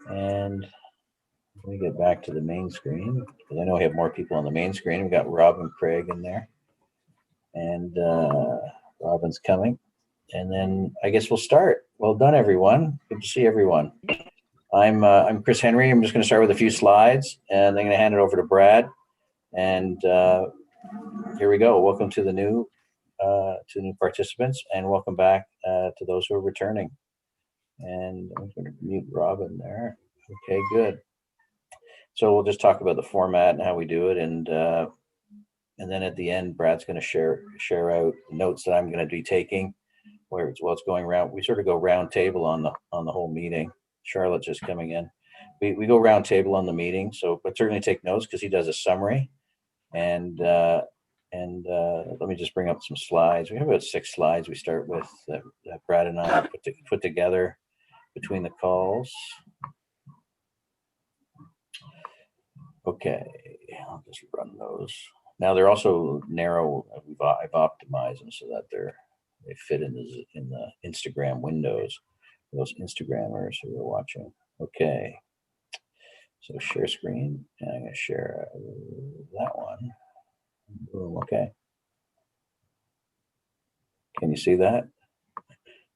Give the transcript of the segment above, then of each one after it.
And let me get back to the main screen because I know we have more people on the main screen. We've got Rob and Craig in there, and Robin's coming. And then I guess we'll start. Well done, everyone. Good to see everyone. I'm Chris Henry. I'm just going to start with a few slides, and I'm going to hand it over to Brad. And here we go. Welcome to the new participants, and welcome back to those who are returning. And I'm going to mute Robin there. Okay, good. So we'll just talk about the format and how we do it, and then at the end, Brad's going to share out notes that I'm going to be taking. Where it's going around, we sort of go round table on the whole meeting. Charlotte's just coming in. We go round table on the meeting, but certainly take notes because he does a summary. And let me just bring up some slides. We have about 6 slides we start with that Brad and I put together between the calls. Okay, I'll just run those. Now they're also narrow. I've optimized them so that they fit in the Instagram windows for those Instagrammers who are watching. Okay, so share screen, and I'm going to share that one. Boom. Okay, can you see that?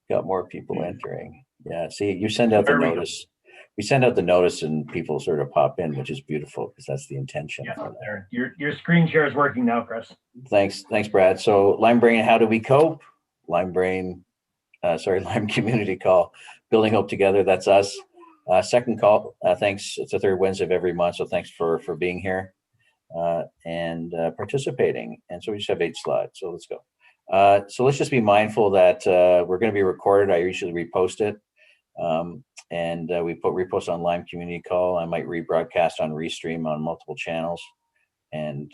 Got more people entering. Yeah, see, you send out the notice. We send out the notice and people sort of pop in, which is beautiful because that's the intention. Yeah, there. Your screen share is working now, Chris. Thanks, Brad. So Lyme Brain, how do we cope? Lyme Community Call, building hope together. That's us. Second call. Thanks. It's the third Wednesday of every month, so thanks for being here and participating. And so we just have 8 slides. So let's go. So let's just be mindful that we're going to be recorded. I usually repost it. And we repost on Lyme Community Call. I might rebroadcast on Restream on multiple channels, and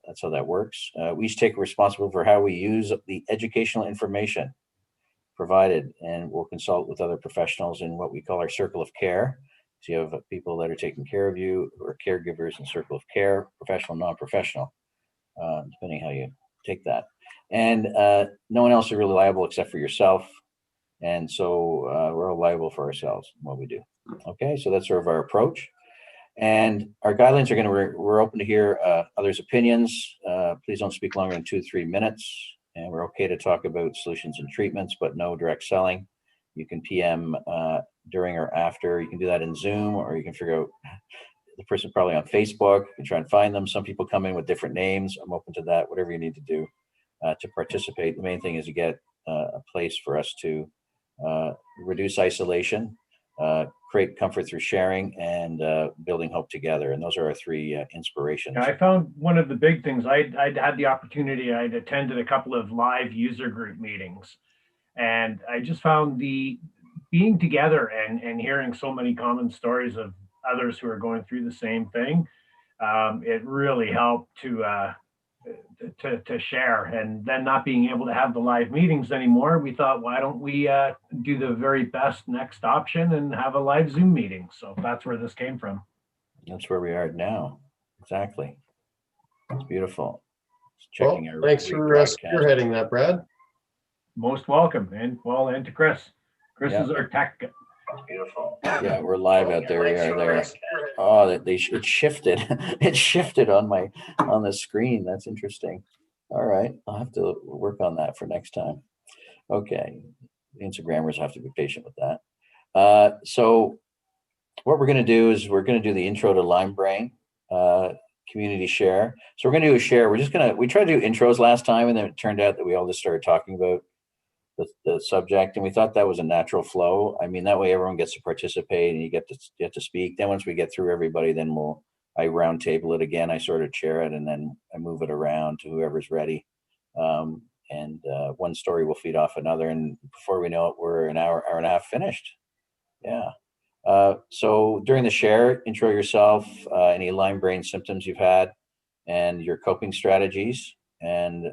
that's how that works. We each take responsibility for how we use the educational information provided, and we'll consult with other professionals in what we call our circle of care. So you have people that are taking care of you, who are caregivers in circle of care, professional, non-professional, depending how you take that. And no one else is really liable except for yourself. And so we're all liable for ourselves and what we do. Okay, so that's sort of our approach. And our guidelines are we're open to hear others' opinions. Please don't speak longer than 2 to 3 minutes. And we're okay to talk about solutions and treatments, but no direct selling. You can PM during or after. You can do that in Zoom, or you can figure out the person probably on Facebook. You can try and find them. Some people come in with different names. I'm open to that, whatever you need to do to participate. The main thing is to get a place for us to reduce isolation, create comfort through sharing, and building hope together. And those are our 3 inspirations. I found one of the big things, I'd had the opportunity, I'd attended a couple of live user group meetings, and I just found the being together and hearing so many common stories of others who are going through the same thing, it really helped to share. And then not being able to have the live meetings anymore, we thought, why don't we do the very best next option and have a live Zoom meeting? So that's where this came from. That's where we are now. Exactly. It's beautiful. Checking well, thanks for spearheading that, Brad. Most welcome. And to Chris. Chris is our tech. It's beautiful. Yeah, we're live out there. We are there. Oh, it shifted. It shifted on the screen. That's interesting. All right, I'll have to work on that for next time. Okay, Instagrammers have to be patient with that. So what we're going to do is we're going to do the intro to Lyme Brain community share. So we're going to do a share. We tried to do intros last time, and then it turned out that we all just started talking about the subject, and we thought that was a natural flow. I mean, that way everyone gets to participate and you get to speak. Then once we get through everybody, then I round table it again. I sort of chair it, and then I move it around to whoever's ready. And one story will feed off another, and before we know it, we're an hour and a half finished. Yeah. So during the share, intro yourself, any Lyme Brain symptoms you've had, and your coping strategies, and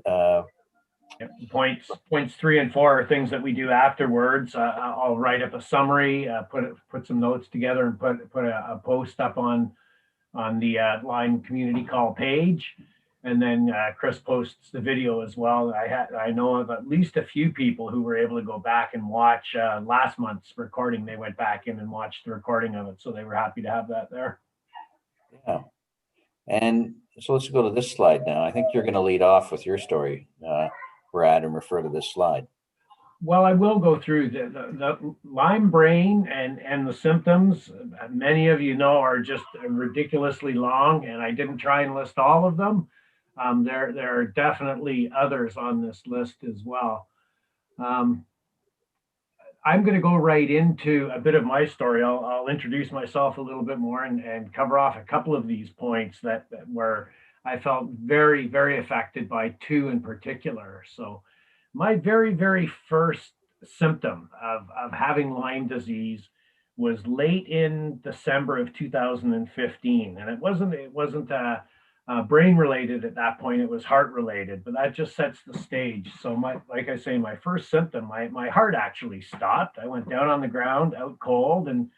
points 3 and 4 are things that we do afterwards. I'll write up a summary, put some notes together, and put a post up on the Lyme Community Call page. And then Chris posts the video as well. I know of at least a few people who were able to go back and watch last month's recording. They went back in and watched the recording of it, so they were happy to have that there. Yeah. And so let's go to this slide now. I think you're going to lead off with your story, Brad, and refer to this slide. Well, I will go through the Lyme brain and the symptoms. Many of you know are just ridiculously long, and I didn't try and list all of them. There are definitely others on this list as well. I'm going to go right into a bit of my story. I'll introduce myself a little bit more and cover off a couple of these points that where I felt very, very affected by two in particular. So my very, very first symptom of having Lyme disease was late in December of 2015. And it wasn't brain related at that point, it was heart related, but that just sets the stage. So like I say, my first symptom, my heart actually stopped. I went down on the ground out cold, and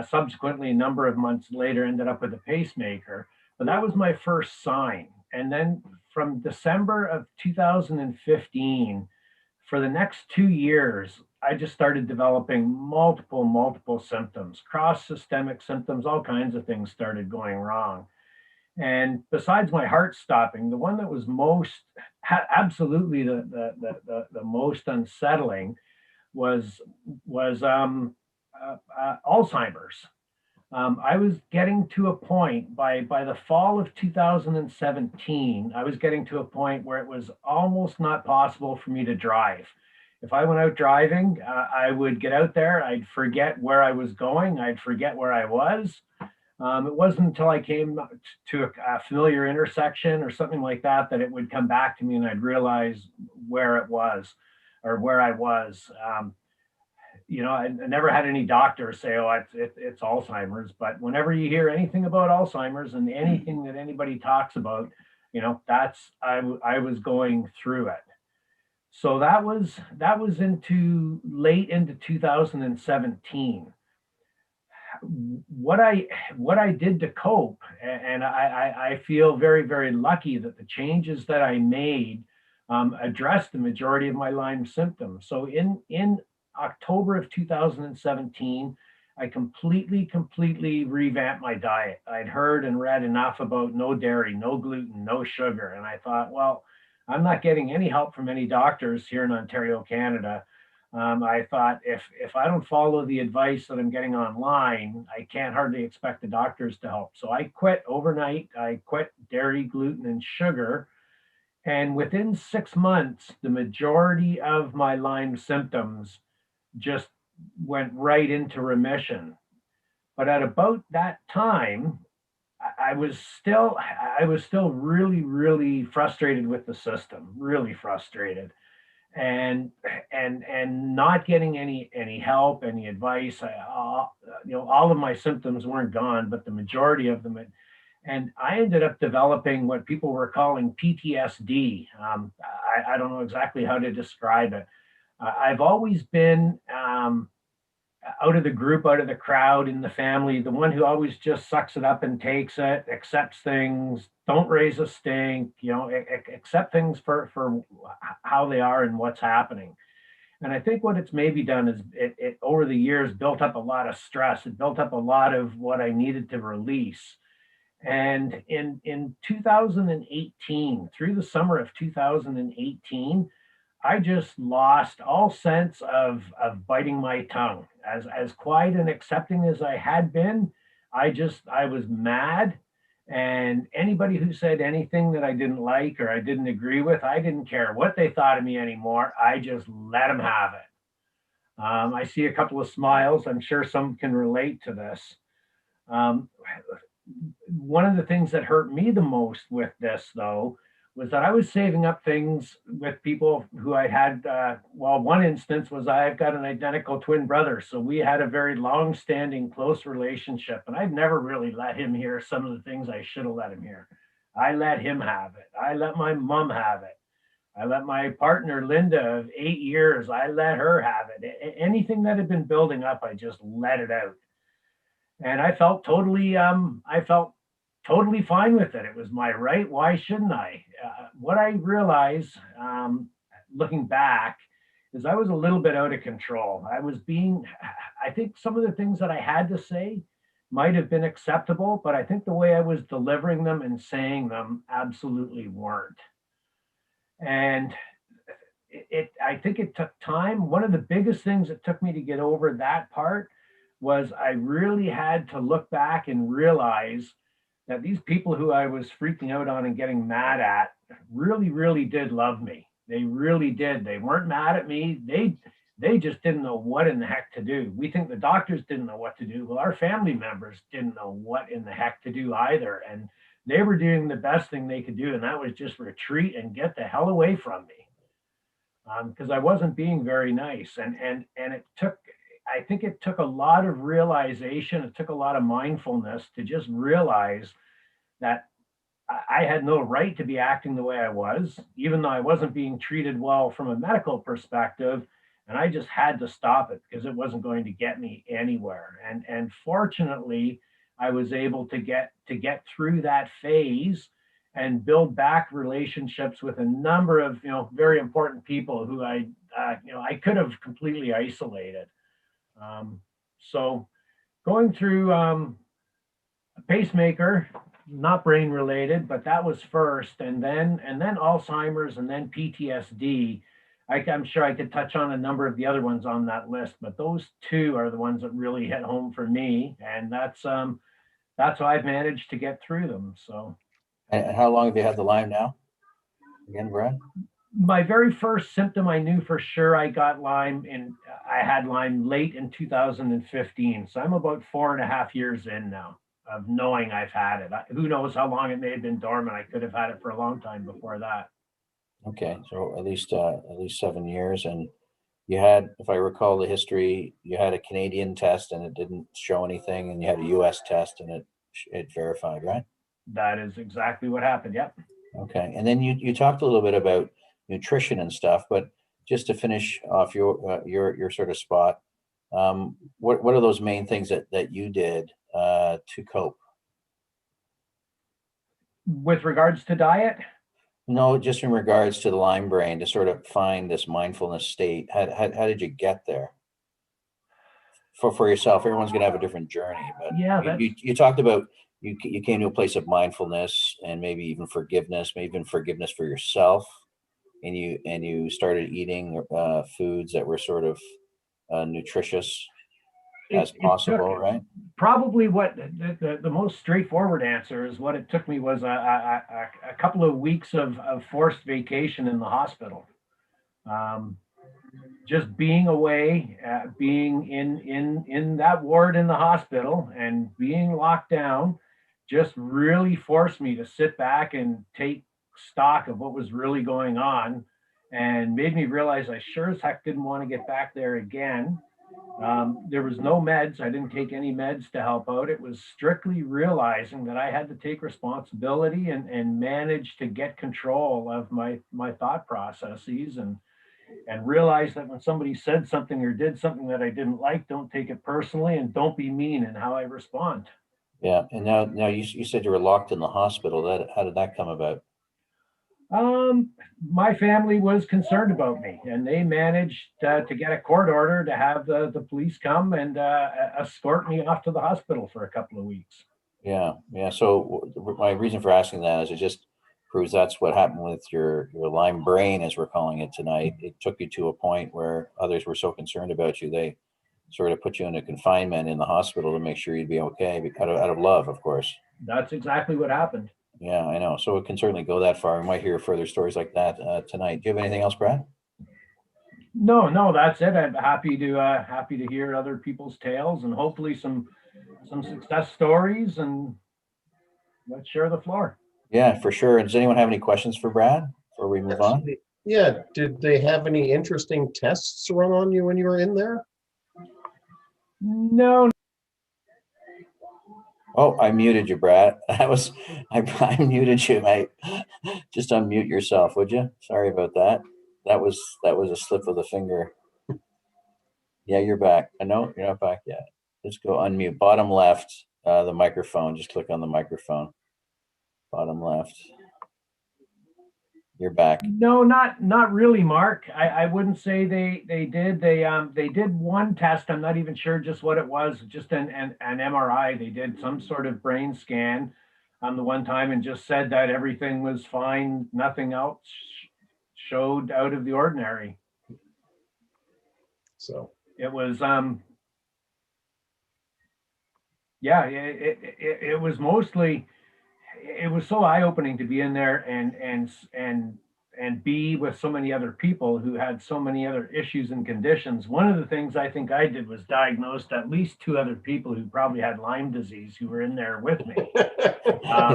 subsequently a number of months later ended up with a pacemaker. But that was my first sign. And then from December of 2015, for the next 2 years, I just started developing multiple symptoms, cross-systemic symptoms, all kinds of things started going wrong. And besides my heart stopping, the one that was absolutely the most unsettling was Alzheimer's. I was getting to a point by the fall of 2017, I was getting to a point where it was almost not possible for me to drive. If I went out driving, I would get out there, I'd forget where I was going, I'd forget where I was. It wasn't until I came to a familiar intersection or something like that that it would come back to me and I'd realize where it was or where I was. I never had any doctors say, oh, it's Alzheimer's. But whenever you hear anything about Alzheimer's and anything that anybody talks about, I was going through it. So that was late into 2017. What I did to cope, and I feel very, very lucky that the changes that I made addressed the majority of my Lyme symptoms. So in October of 2017, I completely revamped my diet. I'd heard and read enough about no dairy, no gluten, no sugar. And I thought, well, I'm not getting any help from any doctors here in Ontario, Canada. I thought if I don't follow the advice that I'm getting online, I can't hardly expect the doctors to help. So I quit overnight. I quit dairy, gluten, and sugar. And within 6 months, the majority of my Lyme symptoms just went right into remission. But at about that time, I was still really, really frustrated with the system, really frustrated, and not getting any help, any advice. All of my symptoms weren't gone, but the majority of them. And I ended up developing what people were calling PTSD. I don't know exactly how to describe it. I've always been out of the group, out of the crowd, in the family, the one who always just sucks it up and takes it, accepts things, don't raise a stink, accept things for how they are and what's happening. And I think what it's maybe done is it over the years built up a lot of stress. It built up a lot of what I needed to release. And in 2018, through the summer of 2018, I just lost all sense of biting my tongue. As quiet and accepting as I had been, I was mad. And anybody who said anything that I didn't like or I didn't agree with, I didn't care what they thought of me anymore. I just let them have it. I see a couple of smiles. I'm sure some can relate to this. One of the things that hurt me the most with this, though, was that I was saving up things with people who I had. One instance was I've got an identical twin brother. So we had a very long-standing, close relationship. And I'd never really let him hear some of the things I should have let him hear. I let him have it. I let my mom have it. I let my partner, Linda, of 8 years, I let her have it. Anything that had been building up, I just let it out. And I felt totally, totally fine with it. It was my right. Why shouldn't I? What I realized, looking back, is I was a little bit out of control. I think some of the things that I had to say might have been acceptable, but I think the way I was delivering them and saying them absolutely weren't. And I think it took time. One of the biggest things that took me to get over that part was I really had to look back and realize that these people who I was freaking out on and getting mad at really, really did love me. They really did. They weren't mad at me. They just didn't know what in the heck to do. We think the doctors didn't know what to do. Well, our family members didn't know what in the heck to do either. And they were doing the best thing they could do, and that was just retreat and get the hell away from me. Because I wasn't being very nice. And it took, I think it took a lot of realization. It took a lot of mindfulness to just realize that I had no right to be acting the way I was, even though I wasn't being treated well from a medical perspective. And I just had to stop it because it wasn't going to get me anywhere. And fortunately, I was able to get through that phase and build back relationships with a number of very important people who I could have completely isolated. So going through a pacemaker, not brain related, but that was first, and then Alzheimer's, and then PTSD. I'm sure I could touch on a number of the other ones on that list, but those two are the ones that really hit home for me, and that's how I've managed to get through them. So. And how long have you had the Lyme now? Again, Brad? My very first symptom, I knew for sure I got Lyme, and I had Lyme late in 2015. So I'm about 4.5 years in now of knowing I've had it. Who knows how long it may have been dormant. I could have had it for a long time before that. Okay, so at least 7 years. And you had, if I recall the history, you had a Canadian test and it didn't show anything, and you had a US test and it verified, right? That is exactly what happened. Yep. Okay, and then you talked a little bit about nutrition and stuff, but just to finish off your sort of spot, what are those main things that you did to cope? With regards to diet? No, just in regards to the Lyme Brain, to sort of find this mindfulness state. How did you get there for yourself? Everyone's going to have a different journey, but Yeah, you talked about you came to a place of mindfulness and maybe even forgiveness for yourself, and you started eating foods that were sort of nutritious as possible, right? Probably what the most straightforward answer is what it took me was a couple of weeks of forced vacation in the hospital. Just being away, being in that ward in the hospital and being locked down just really forced me to sit back and take stock of what was really going on, and made me realize I sure as heck didn't want to get back there again. There was no meds. I didn't take any meds to help out. It was strictly realizing that I had to take responsibility and manage to get control of my thought processes, and realize that when somebody said something or did something that I didn't like, don't take it personally, and don't be mean in how I respond. Yeah, and now you said you were locked in the hospital. How did that come about? My family was concerned about me, and they managed to get a court order to have the police come and escort me off to the hospital for a couple of weeks. Yeah. So my reason for asking that is it just proves that's what happened with your Lyme Brain, as we're calling it tonight. It took you to a point where others were so concerned about you, they sort of put you into confinement in the hospital to make sure you'd be okay, out of love, of course. That's exactly what happened. Yeah, I know. So it can certainly go that far. We might hear further stories like that tonight. Do you have anything else, Brad? No, that's it. I'm happy to hear other people's tales, and hopefully some success stories, and let's share the floor. Yeah, for sure. And does anyone have any questions for Brad before we move on? Yeah. Did they have any interesting tests run on you when you were in there? No. Oh, I muted you, Brad. I muted you, mate. Just unmute yourself, would you? Sorry about that. That was a slip of the finger. Yeah, you're back. I know you're not back yet. Just go unmute. Bottom left, the microphone. Just click on the microphone. Bottom left. You're back. No, not really, Mark. I wouldn't say they did. They did one test. I'm not even sure just what it was. Just an MRI. They did some sort of brain scan on the one time and just said that everything was fine. Nothing else showed out of the ordinary. So It was yeah. It was mostly. It was so eye-opening to be in there and be with so many other people who had so many other issues and conditions. One of the things I think I did was diagnosed at least 2 other people who probably had Lyme disease who were in there with me.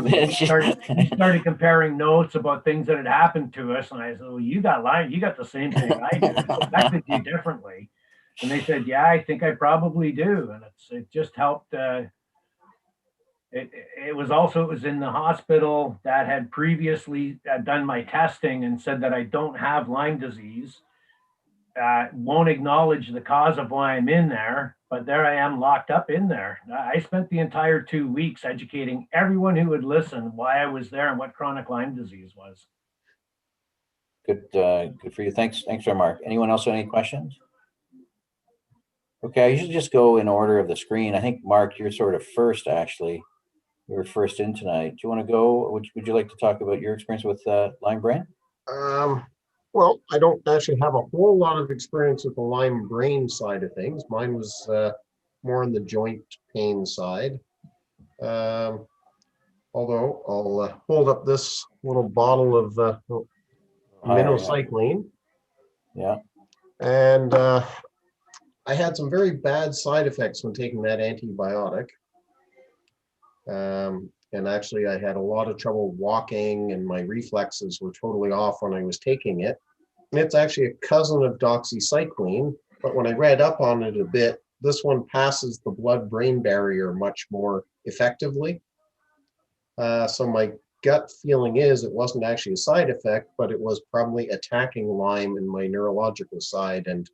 We started comparing notes about things that had happened to us, and I said, "Well, you got Lyme. You got the same thing I did. It affected you differently." And they said, "Yeah, I think I probably do." And it just helped. It was in the hospital that had previously done my testing and said that I don't have Lyme disease, won't acknowledge the cause of why I'm in there, but there I am locked up in there. I spent the entire 2 weeks educating everyone who would listen why I was there and what chronic Lyme disease was. Good, good for you. Thanks, Mark. Anyone else have any questions? Okay, I usually just go in order of the screen. I think Mark, you're sort of first, actually. You were first in tonight. Do you want to go? Would you like to talk about your experience with Lyme Brain? Well, I don't actually have a whole lot of experience with the Lyme Brain side of things. Mine was more on the joint pain side. Although I'll hold up this little bottle of minocycline. Yeah. And I had some very bad side effects when taking that antibiotic. And actually I had a lot of trouble walking and my reflexes were totally off when I was taking it. And it's actually a cousin of doxycycline, but when I read up on it a bit, this one passes the blood-brain barrier much more effectively. So my gut feeling is it wasn't actually a side effect, but it was probably attacking Lyme in my neurological side and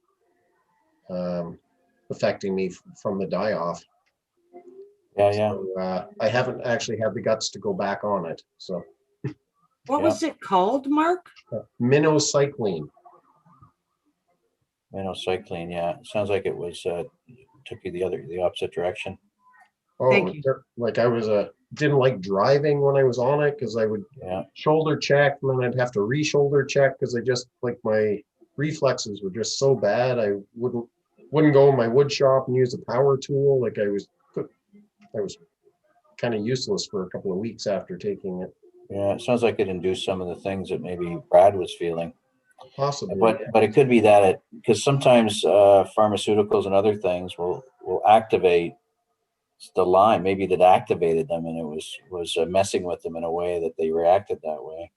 affecting me from the die-off. Yeah. So, I haven't actually had the guts to go back on it. So what was it called, Mark? minocycline. Minocycline, yeah. It sounds like it was took you the opposite direction. Oh, Thank you. like I was didn't like driving when I was on it because I would shoulder check and then I'd have to re-shoulder check because I just like my reflexes were just so bad. I wouldn't go in my wood shop and use a power tool. Like I was kind of useless for a couple of weeks after taking it. Yeah, it sounds like it induced some of the things that maybe Brad was feeling. Possibly. But it could be that because sometimes pharmaceuticals and other things will activate the Lyme. Maybe that activated them and it was messing with them in a way that they reacted that way.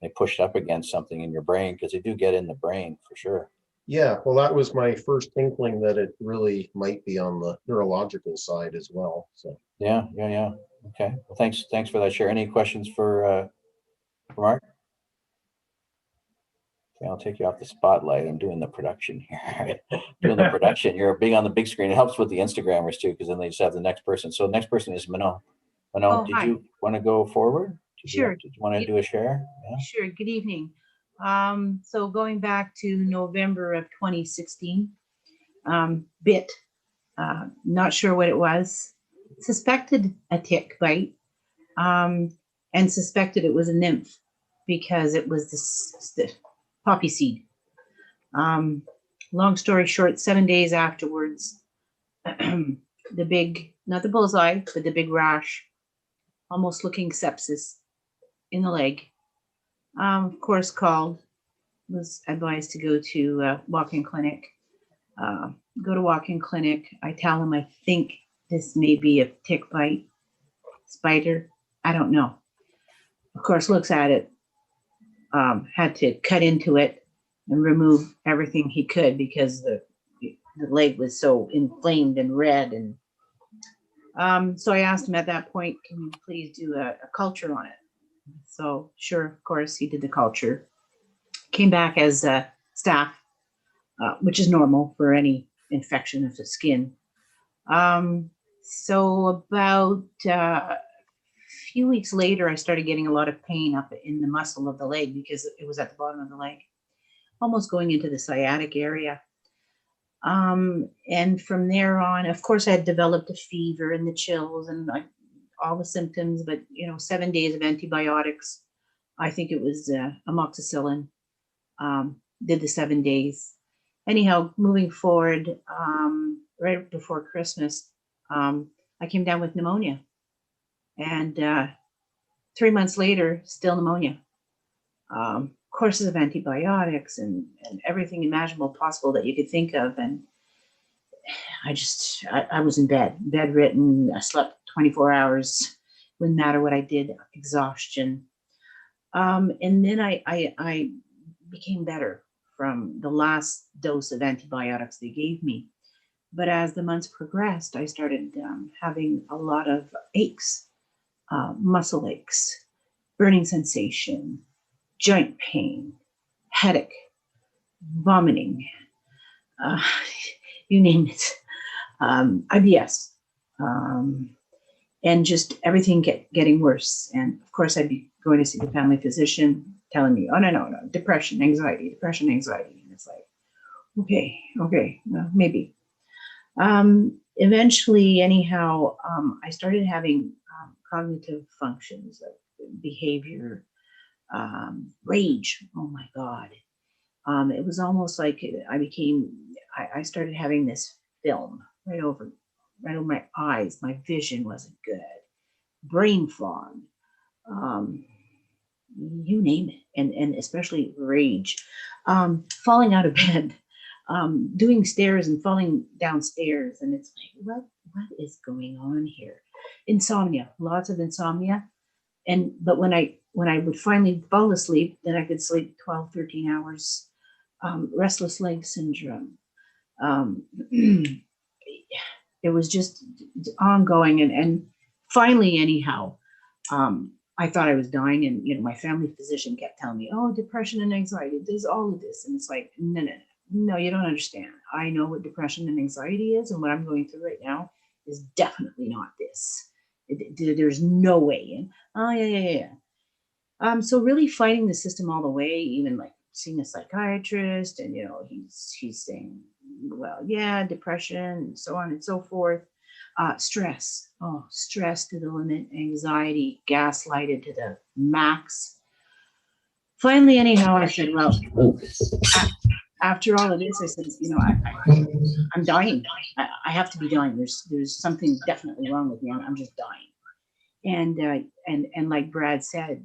They pushed up against something in your brain because they do get in the brain for sure. Yeah, well, that was my first inkling that it really might be on the neurological side as well. So yeah. Okay. Well, thanks for that share. Any questions for Mark? Okay, I'll take you off the spotlight. I'm doing the production here. You're being on the big screen. It helps with the Instagrammers too, because then they just have the next person. So the next person is Mano. Mano, did you want to go forward? Sure. Did you want to do a share? Yeah. Sure. Good evening. So going back to November of 2016, bit, not sure what it was, suspected a tick bite, and suspected it was a nymph because it was the poppy seed. Long story short, 7 days afterwards, the big, not the bullseye, but the big rash, almost looking sepsis in the leg. Of course, was advised to go to walk-in clinic. Go to walk-in clinic. I tell him I think this may be a tick bite, spider. I don't know. Of course, looks at it. Had to cut into it and remove everything he could because the leg was so inflamed and red. And so I asked him at that point, can you please do a culture on it? So sure, of course, he did the culture. Came back as staph, which is normal for any infection of the skin. So about a few weeks later, I started getting a lot of pain up in the muscle of the leg because it was at the bottom of the leg, almost going into the sciatic area. And from there on, of course, I had developed a fever and the chills and all the symptoms, but 7 days of antibiotics. I think it was amoxicillin. Did the 7 days. Anyhow, moving forward, right before Christmas, I came down with pneumonia. And 3 months later, still pneumonia. Courses of antibiotics and everything imaginable possible that you could think of. And I was in bed, bedridden. I slept 24 hours. Wouldn't matter what I did, exhaustion. And then I became better from the last dose of antibiotics they gave me. But as the months progressed, I started having a lot of aches, muscle aches, burning sensation, joint pain, headache, vomiting, you name it, IBS, and just everything getting worse. And of course, I'd be going to see the family physician telling me, oh, no, depression, anxiety. And it's like, okay, well, maybe. Eventually, anyhow, I started having cognitive functions of behavior, rage. Oh my God. It was almost like I started having this film right over my eyes. My vision wasn't good. Brain fog, you name it. And especially rage, falling out of bed, doing stairs and falling downstairs. And it's like, what is going on here? Insomnia, lots of insomnia. But when I would finally fall asleep, then I could sleep 12, 13 hours. Restless leg syndrome. It was just ongoing. And finally, anyhow, I thought I was dying. And, my family physician kept telling me, oh, depression and anxiety, there's all of this. And it's like, no, you don't understand. I know what depression and anxiety is. And what I'm going through right now is definitely not this. There's no way. And, oh, yeah. So really fighting the system all the way, even like seeing a psychiatrist, and he's saying, well, yeah, depression, and so on and so forth. Stress to the limit, anxiety, gaslighted to the max. Finally, anyhow, I said, well, after all of this, I said, I'm dying. I have to be dying. There's something definitely wrong with me. I'm just dying. And like Brad said,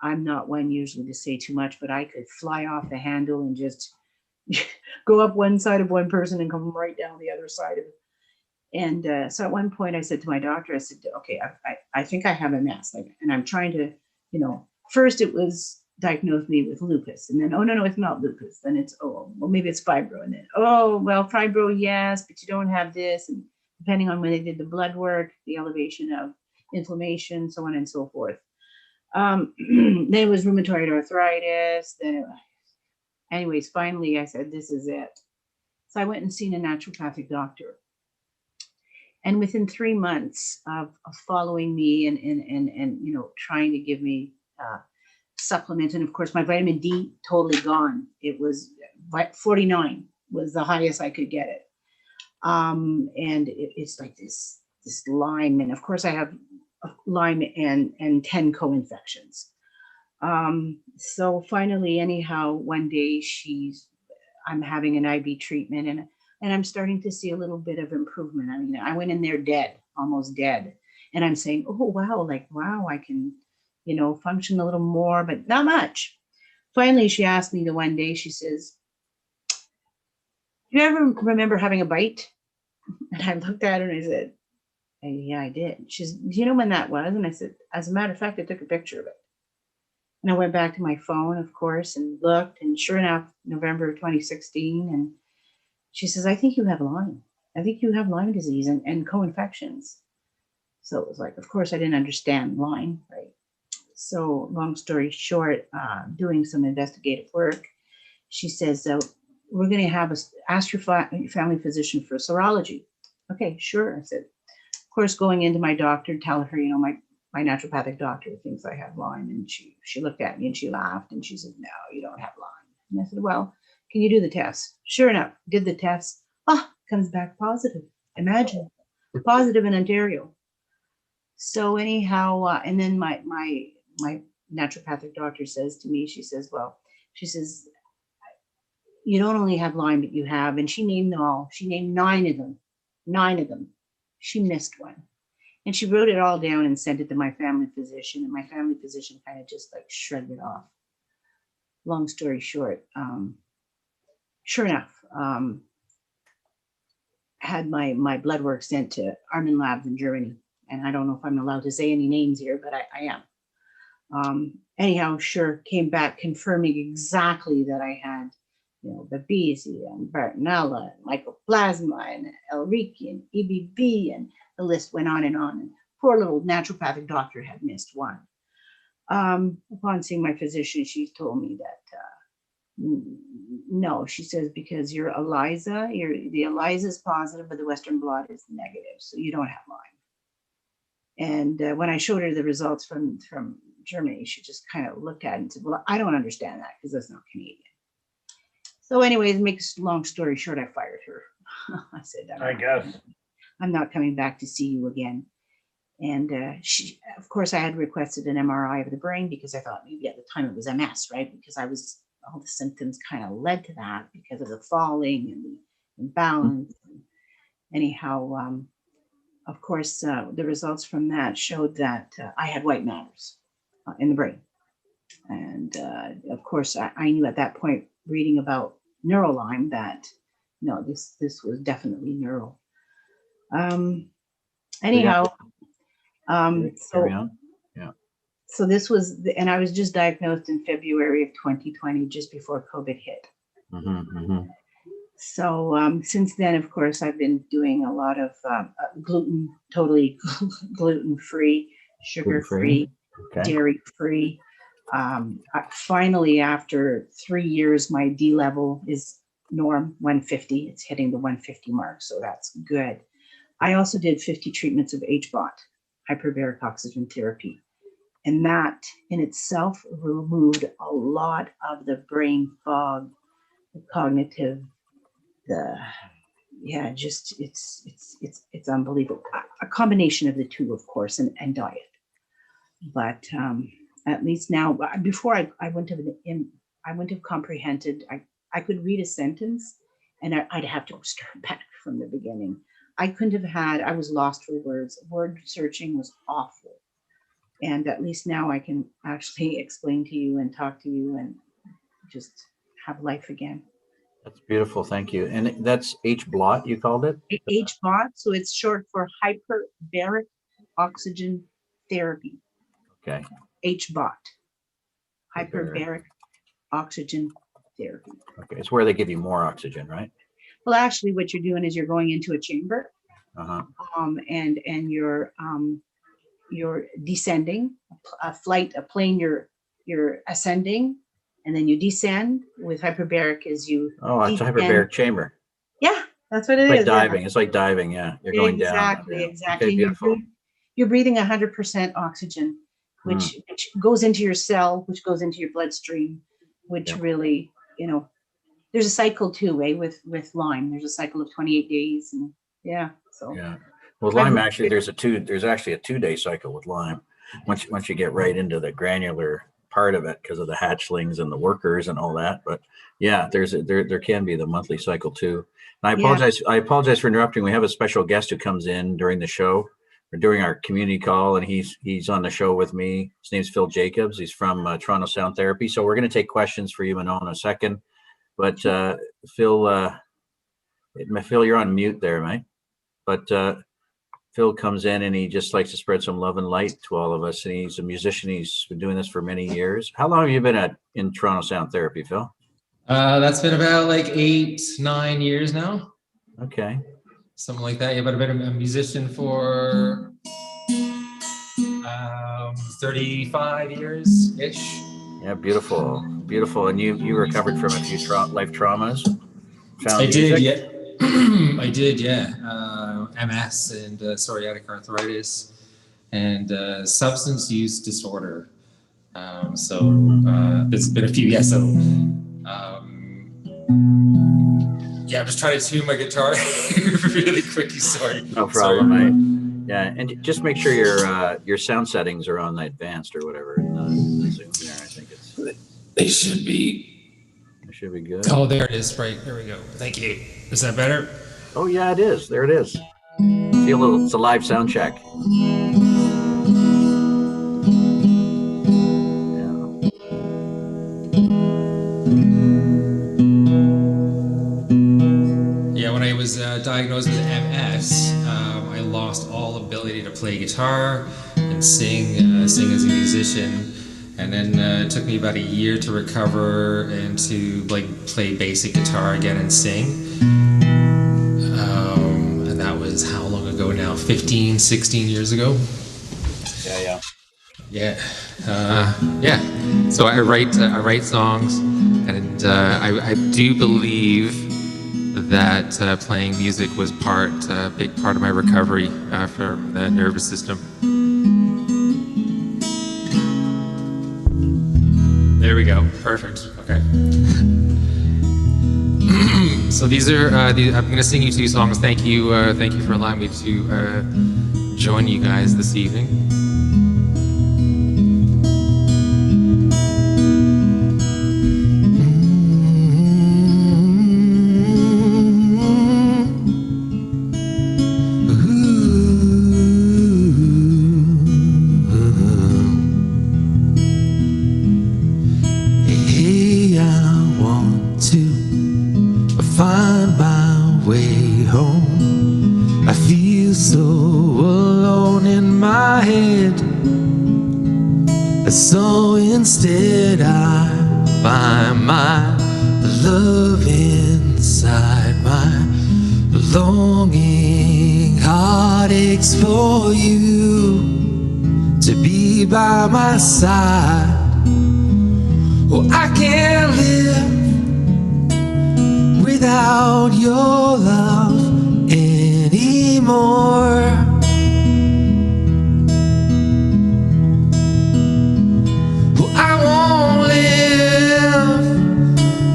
I'm not one usually to say too much, but I could fly off the handle and just go up one side of one person and come right down the other side of it. And so at one point I said to my doctor, I said, okay, I think I have MS. And I'm trying to, first it was diagnosed me with lupus, and then, oh, no, it's not lupus. Then it's, oh, well, maybe it's fibro. And then, oh, well, fibro, yes, but you don't have this. And depending on when they did the blood work, the elevation of inflammation, so on and so forth. Then it was rheumatoid arthritis. Anyways, finally I said, this is it. So I went and seen a naturopathic doctor. And within 3 months of following me and trying to give me supplements, and of course my vitamin D totally gone. It was 49 was the highest I could get it. And it's like this Lyme, and of course I have Lyme and 10 co-infections. So finally, anyhow, one day I'm having an IV treatment, and I'm starting to see a little bit of improvement. I mean, I went in there almost dead. And I'm saying, oh, wow, I can, function a little more, but not much. Finally, she asked me the one day, she says, do you ever remember having a bite? And I looked at her and I said, yeah, I did. She said, do you know when that was? And I said, as a matter of fact, I took a picture of it. And I went back to my phone, of course, and looked, and sure enough, November 2016. And she says, I think you have Lyme. I think you have Lyme disease and co-infections. So it was like, of course, I didn't understand Lyme, right? So long story short, doing some investigative work, she says, we're going to ask your family physician for serology. Okay, sure. I said, of course, going into my doctor, tell her, my naturopathic doctor thinks I have Lyme. And she looked at me and she laughed and she said, no, you don't have Lyme. And I said, well, can you do the test? Sure enough, did the test. Comes back positive. Imagine, positive in Ontario. So anyhow, and then my naturopathic doctor says to me, she says, you don't only have Lyme, but you have, and she named them all. She named 9 of them. She missed one. And she wrote it all down and sent it to my family physician. And my family physician kind of just like shrugged it off. Long story short, sure enough, had my blood work sent to Armin Labs in Germany. And I don't know if I'm allowed to say any names here, but I am. Anyhow, sure, came back confirming exactly that I had, Babesia and Bartonella and Mycoplasma and Ehrlichia and EBV, and the list went on. And poor little naturopathic doctor had missed one. Upon seeing my physician, she told me that no, she says, because your ELISA, the ELISA is positive, but the Western blot is negative, so you don't have Lyme. And when I showed her the results from Germany, she just kind of looked at it and said, well, I don't understand that because that's not Canadian. So anyways, makes long story short, I fired her. I said, I'm not coming back to see you again. And of course, I had requested an MRI of the brain because I thought maybe at the time it was MS, right? Because all the symptoms kind of led to that because of the falling and the imbalance. Anyhow, of course, the results from that showed that I had white matters in the brain. And of course, I knew at that point, reading about neural Lyme, that no, this was definitely neural. Anyhow, so this was, and I was just diagnosed in February of 2020, just before COVID hit. So since then, of course, I've been doing a lot of totally gluten-free, sugar-free, dairy-free. Finally, after 3 years, my D level is norm 150. It's hitting the 150 mark, so that's good. I also did 50 treatments of HBOT, hyperbaric oxygen therapy. And that in itself removed a lot of the brain fog, the cognitive, it's unbelievable. A combination of the two, of course, and diet. But at least now, before I wouldn't have comprehended. I could read a sentence, and I'd have to start back from the beginning. I was lost for words. Word searching was awful. And at least now I can actually explain to you and talk to you and just have life again. That's beautiful. Thank you. And that's HBOT, you called it? HBOT. So it's short for hyperbaric oxygen therapy. Okay. HBOT. Hyperbaric oxygen therapy. Okay. It's where they give you more oxygen, right? Well, actually, what you're doing is you're going into a chamber, and you're descending a plane. You're ascending, and then you descend. With hyperbaric, as you it's a hyperbaric chamber. Yeah, that's what it is. Like diving. Yeah. It's like diving. Yeah, you're going down. Exactly. Okay, beautiful. You're breathing 100% oxygen, which goes into your cell, which goes into your bloodstream, which really, there's a cycle too, with Lyme. There's a cycle of 28 days, and so. Yeah. Well, Lyme actually, there's actually a 2-day cycle with Lyme. Once you get right into the granular part of it, because of the hatchlings and the workers and all that. But yeah, there can be the monthly cycle too. And I apologize for interrupting. We have a special guest who comes in during the show or during our community call, and he's on the show with me. His name's Phil Jacobs. He's from Toronto Sound Therapy. So we're going to take questions for you in a second. But Phil, you're on mute there, mate. But Phil comes in and he just likes to spread some love and light to all of us. And he's a musician. He's been doing this for many years. How long have you been in Toronto Sound Therapy, Phil? That's been about like 8-9 years now. Okay. Something like that. Yeah, but I've been a musician for 35 years-ish. Yeah, beautiful. Beautiful. And you recovered from a few life traumas? I did, yeah. I did, yeah. MS and psoriatic arthritis. and substance use disorder. So there's been a few, yeah. So yeah, I'm just trying to tune my guitar really quickly. Sorry. No problem, mate. Yeah, and just make sure your sound settings are on the advanced or whatever in the Zoom there. I think They should be. it should be good. Oh, there it is. Right, there we go. Thank you. Is that better? Oh yeah, it is. There it is. See a little. It's a live sound check. Yeah, when I was diagnosed with MS, I lost all ability to play guitar and sing as a musician. And then it took me about a year to recover and to play basic guitar again and sing. And that was how long ago now? 15, 16 years ago. Yeah. Yeah. Yeah. So I write songs, and I do believe that playing music was a big part of my recovery from the nervous system. There we go. Perfect. Okay. So these are. I'm going to sing you 2 songs. Thank you for allowing me to join you guys this evening. So instead I find my love inside. My longing heart aches for you to be by my side. Oh, I can't live without your love anymore.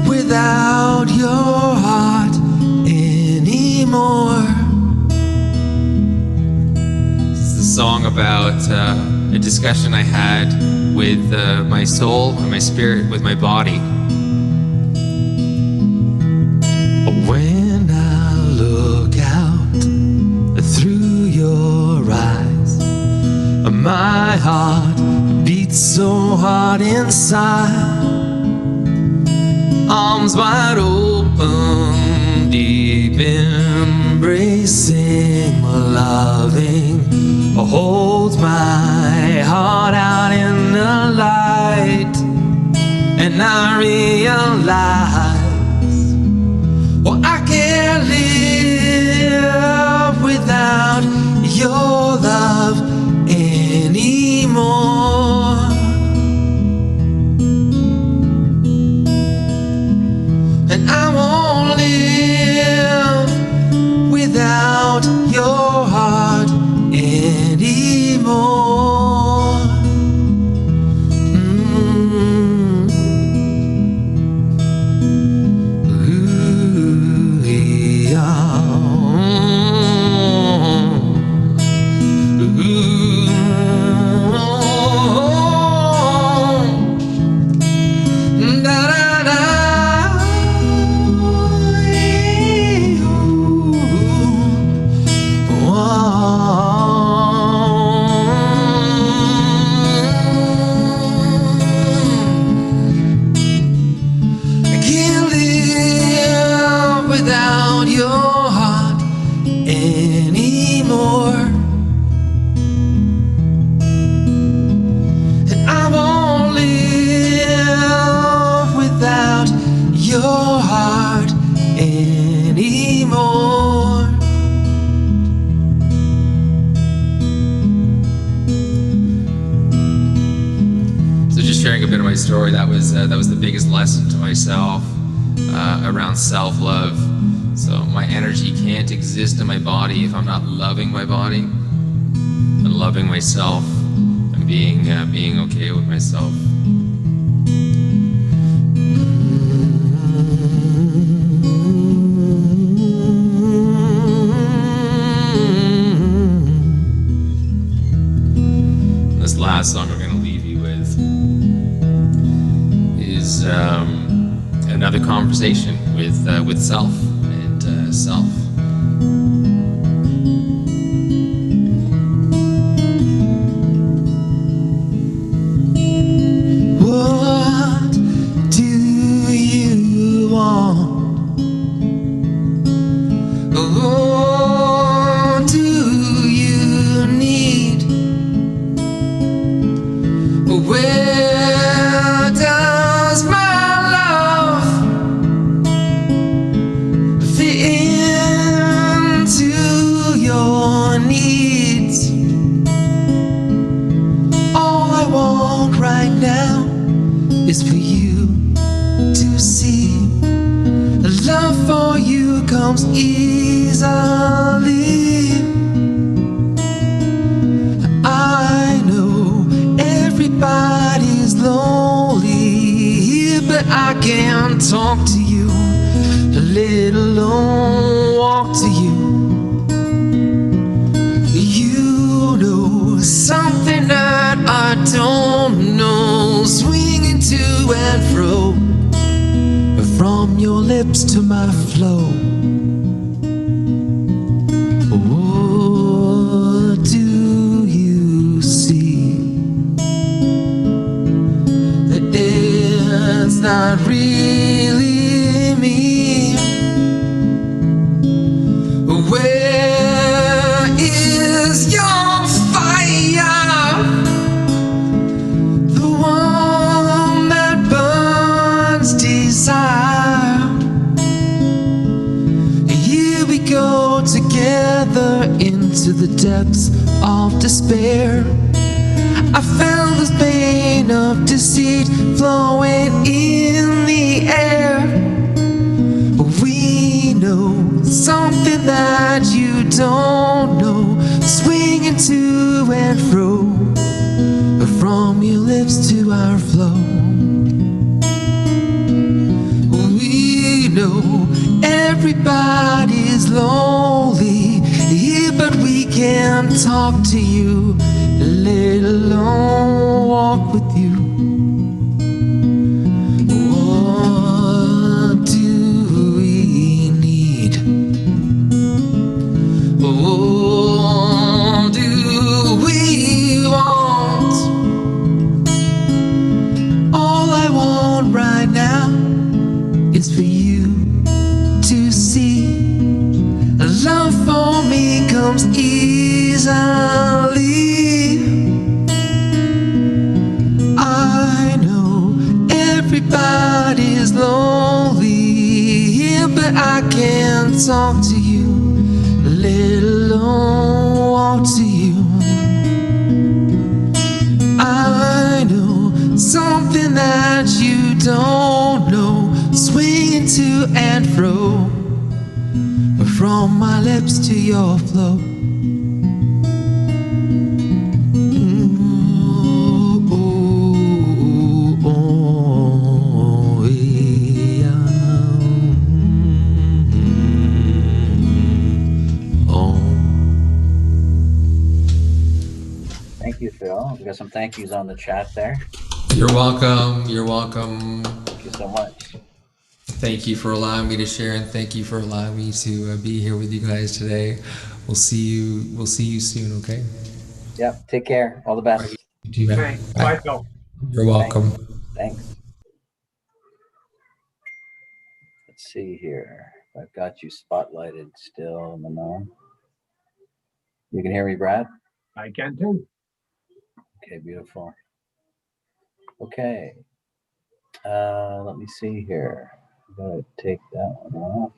Without your heart anymore. This is a song about a discussion I had with my soul and my spirit, with my body. When I look out through your eyes, my heart beats so hard inside. Arms wide open, deep embracing, loving, holds my heart out in the light. And I realize, well, I can't live without your love anymore. And I won't live without your heart anymore. Ooh, yeah. Story that was the biggest lesson to myself around self-love. So my energy can't exist in my body if I'm not loving my body. And loving myself and being okay with myself. This last song we're going to leave you with is another conversation with self and self. What do you want? What do you need? Where does my love fit into your needs? All I want right now is for you to see the love for you comes easily. I know everybody's lonely, but I can talk to you, let alone walk to you. You know something that I don't know, swinging to and fro, from your lips to my flow. What do you see? That it's not really me. Where is your fire? The one that burns desire. Here we go together into the depths of despair. I found this pain of deceit flowing in the air. We know something that you don't know, swinging to and fro, from your lips to our flow. We know everybody's lonely here, but we can talk to you, let alone walk with you. What do we need? What do we want? All I want right now is for you to see love for me comes easily. I know everybody's lonely here, but I can't talk to you, let alone walk to you. I know something that you don't know, swinging to and fro, from my lips to your flow. Thank you, Phil. We got some thank yous on the chat there. You're welcome. You're welcome. Thank you so much. Thank you for allowing me to share, and thank you for allowing me to be here with you guys today. We'll see you soon. Okay. Yep. Take care. All the best. You too, man. Okay, bye, Phil. You're welcome. Thanks. Let's see here. I've got you spotlighted still, Manon. You can hear me, Brad? I can too. Okay, beautiful. Okay. Let me see here. I'm gonna take that one off.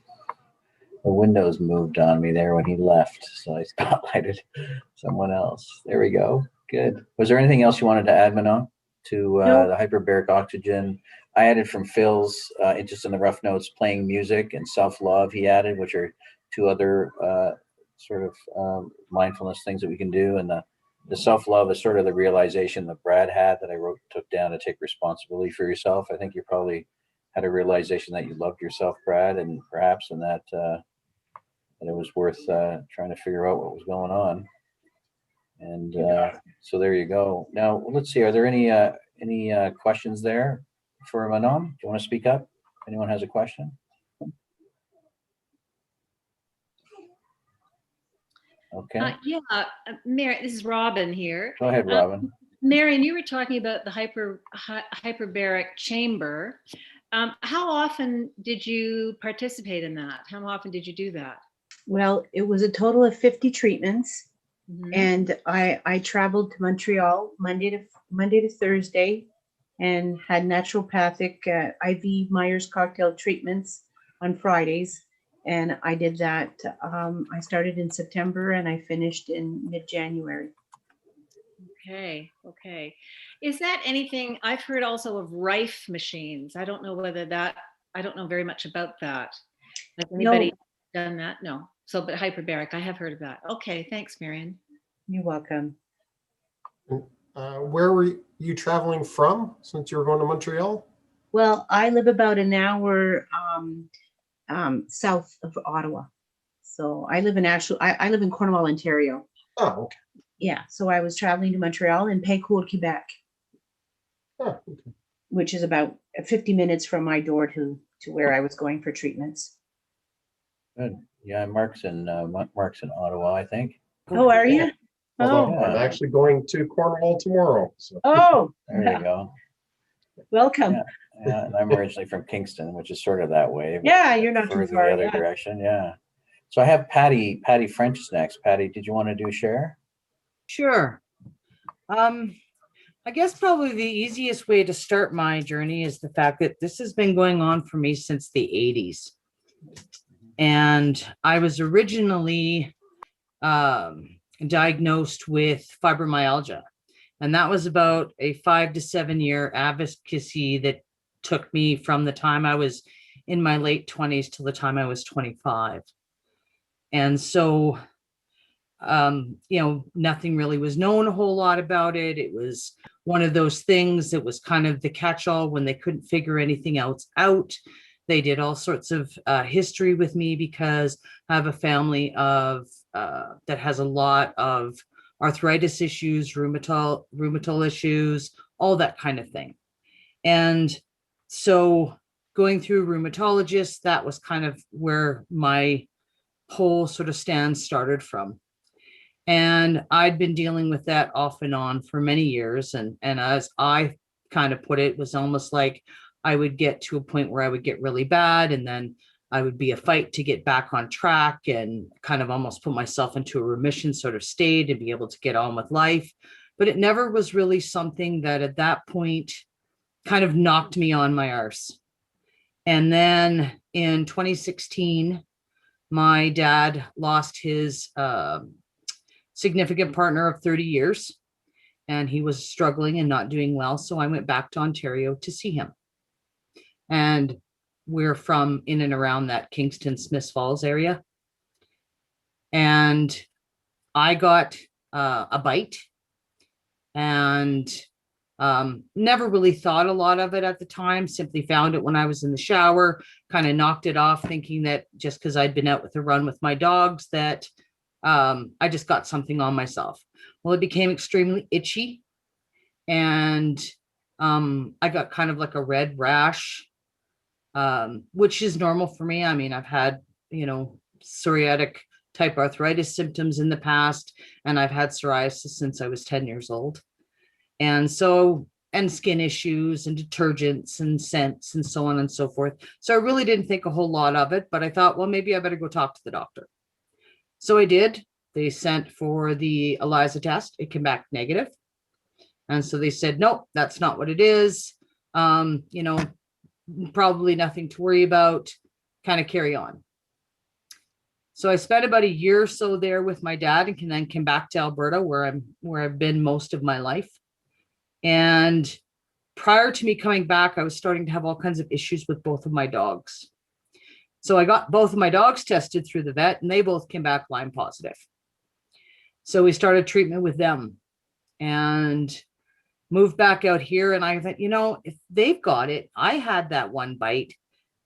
The windows moved on me there when he left, so I spotlighted someone else. There we go. Good. Was there anything else you wanted to add, Manon, to the hyperbaric oxygen? I added from Phil's interest in the rough notes, playing music and self-love. He added, which are two other sort of mindfulness things that we can do, and the the self-love is sort of the realization that Brad had that I took down to take responsibility for yourself. I think you probably had a realization that you loved yourself, Brad, and perhaps, and that it was worth trying to figure out what was going on. And so there you go. Now, let's see, are there any questions there for Manon? Do you want to speak up? Anyone has a question? Okay. Mary, this is Robin here. Go ahead, Robin. Marion, you were talking about the hyperbaric chamber. How often did you participate in that? How often did you do that? Well, it was a total of 50 treatments. Mhm. And I traveled to Montreal Monday to Thursday and had naturopathic IV Myers cocktail treatments on Fridays. And I did that. I started in September and I finished in mid-January. Okay. Is that anything, I've heard also of Rife machines. I don't know I don't know very much about that. Has anybody done that? No. So, but hyperbaric, I have heard of that. Okay, thanks, Marion. You're welcome. Where were you traveling from since you were going to Montreal? Well, I live about an hour south of Ottawa. So I live in I live in Cornwall, Ontario. Oh, okay. Yeah, so I was traveling to Montreal and Pécourt, Quebec, Oh, okay. which is about 50 minutes from my door to where I was going for treatments. Good. Yeah, Mark's in Ottawa, I think. Oh, are you? Although Oh, I'm actually going to Cornwall tomorrow. So. oh, There you go. welcome. Yeah, and I'm originally from Kingston, which is sort of that way. but Yeah, you're not too further far. the other Yeah. direction. Yeah. So I have Patty French is next. Patty, did you want to do share? Sure. I guess probably the easiest way to start my journey is the fact that this has been going on for me since the 80s. And I was originally diagnosed with fibromyalgia. And that was about a 5 to 7 year advocacy that took me from the time I was in my late 20s till the time I was 25. And so nothing really was known a whole lot about it. It was one of those things that was kind of the catch-all when they couldn't figure anything else out. They did all sorts of history with me because I have a family of that has a lot of arthritis issues, rheumatal issues, all that kind of thing. And so going through rheumatologists, that was kind of where my whole sort of stand started from. And I'd been dealing with that off and on for many years. And as I kind of put it, it was almost like I would get to a point where I would get really bad, and then I would be a fight to get back on track and kind of almost put myself into a remission sort of state and be able to get on with life. But it never was really something that at that point kind of knocked me on my arse. And then in 2016, my dad lost his significant partner of 30 years, and he was struggling and not doing well. So I went back to Ontario to see him. And we're from in and around that Kingston, Smiths Falls area. And I got a bite and never really thought a lot of it at the time, simply found it when I was in the shower, kind of knocked it off, thinking that just because I'd been out with a run with my dogs that I just got something on myself. Well, it became extremely itchy, and I got kind of like a red rash, which is normal for me. I mean, I've had, psoriatic type arthritis symptoms in the past, and I've had psoriasis since I was 10 years old. And so, and skin issues and detergents and scents and so on and so forth. So I really didn't think a whole lot of it, but I thought, well, maybe I better go talk to the doctor. So I did. They sent for the ELISA test. It came back negative. And so they said, nope, that's not what it is. Probably nothing to worry about, kind of carry on. So I spent about a year or so there with my dad, and then came back to Alberta where I've been most of my life. And prior to me coming back, I was starting to have all kinds of issues with both of my dogs. So I got both of my dogs tested through the vet, and they both came back Lyme positive. So we started treatment with them. and moved back out here. And I thought, you know, if they've got it, I had that one bite,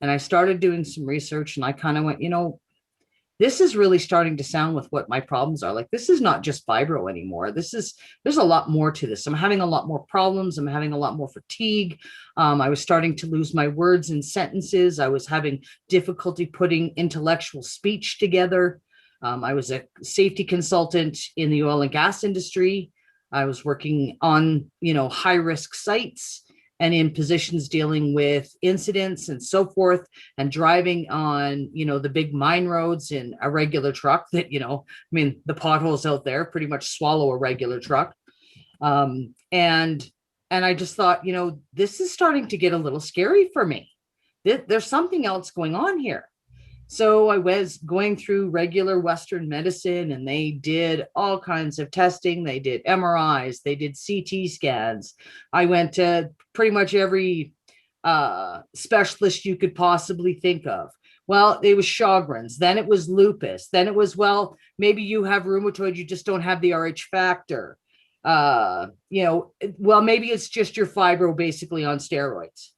and I started doing some research, and I kind of went, you know, this is really starting to sound with what my problems are. Like, this is not just fibro anymore. There's a lot more to this. I'm having a lot more problems. I'm having a lot more fatigue. I was starting to lose my words and sentences. I was having difficulty putting intellectual speech together. I was a safety consultant in the oil and gas industry. I was working on, you know, high risk sites and in positions dealing with incidents and so forth, and driving on, you know, the big mine roads in a regular truck that, you know, I mean, the potholes out there pretty much swallow a regular truck. And I just thought, you know, this is starting to get a little scary for me. There's something else going on here. So I was going through regular Western medicine, and they did all kinds of testing. They did MRIs, they did CT scans. I went to pretty much every specialist you could possibly think of. Well, it was Sjogren's, then it was lupus, then it was, well, maybe you have rheumatoid, you just don't have the Rh factor. You know, well, maybe it's just your fibro basically on steroids.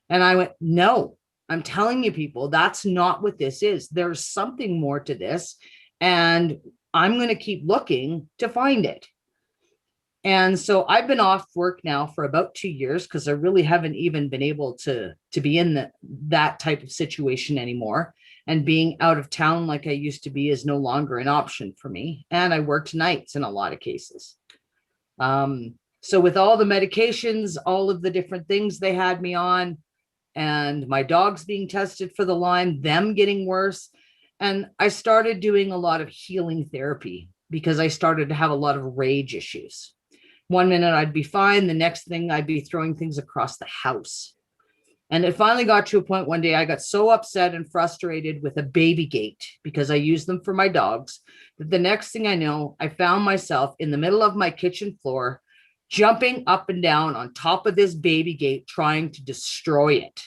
And I went, no. I'm telling you, people, that's not what this is. There's something more to this, and I'm going to keep looking to find it. And so I've been off work now for about 2 years because I really haven't even been able to be in that type of situation anymore. And being out of town like I used to be is no longer an option for me. And I worked nights in a lot of cases. So with all the medications, all of the different things they had me on, and my dogs being tested for the Lyme, them getting worse. And I started doing a lot of healing therapy because I started to have a lot of rage issues. One minute I'd be fine. The next thing I'd be throwing things across the house. And it finally got to a point one day I got so upset and frustrated with a baby gate because I used them for my dogs that the next thing I know, I found myself in the middle of my kitchen floor, jumping up and down on top of this baby gate, trying to destroy it,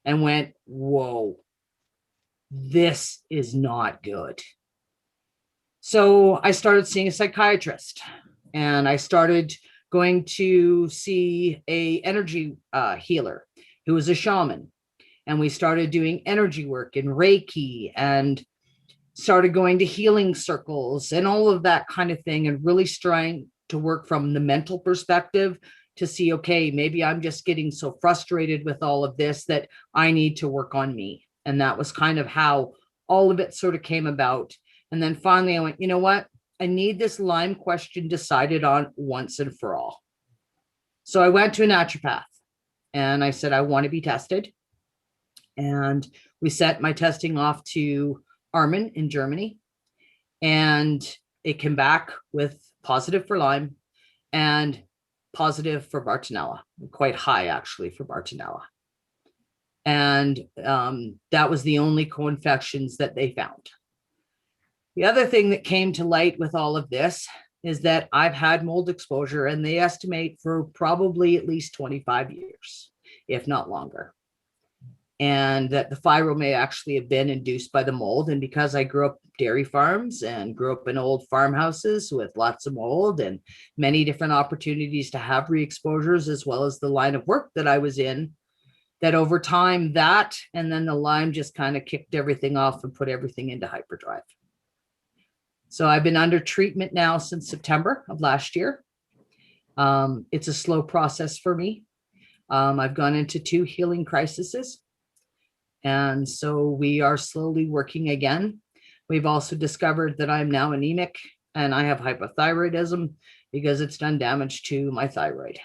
and went, whoa, this is not good. So I started seeing a psychiatrist, and I started going to see a energy healer who was a shaman. And we started doing energy work and Reiki, and started going to healing circles and all of that kind of thing, and really trying to work from the mental perspective to see, okay, maybe I'm just getting so frustrated with all of this that I need to work on me. And that was kind of how all of it sort of came about. And then finally I went, you know what? I need this Lyme question decided on once and for all. So I went to a naturopath and I said, I want to be tested. And we set my testing off to Horne in Germany. And it came back with positive for Lyme and positive for Bartonella, quite high actually for Bartonella. And that was the only co-infections that they found. The other thing that came to light with all of this is that I've had mold exposure, and they estimate for probably at least 25 years, if not longer. And that the fibro may actually have been induced by the mold. And because I grew up dairy farms and grew up in old farmhouses with lots of mold and many different opportunities to have re-exposures, as well as the line of work that I was in, that over time that, and then the Lyme just kind of kicked everything off and put everything into hyperdrive. So I've been under treatment now since September of last year. It's a slow process for me. I've gone into 2 healing crises. And so we are slowly working again. We've also discovered that I'm now anemic and I have hypothyroidism because it's done damage to my thyroid.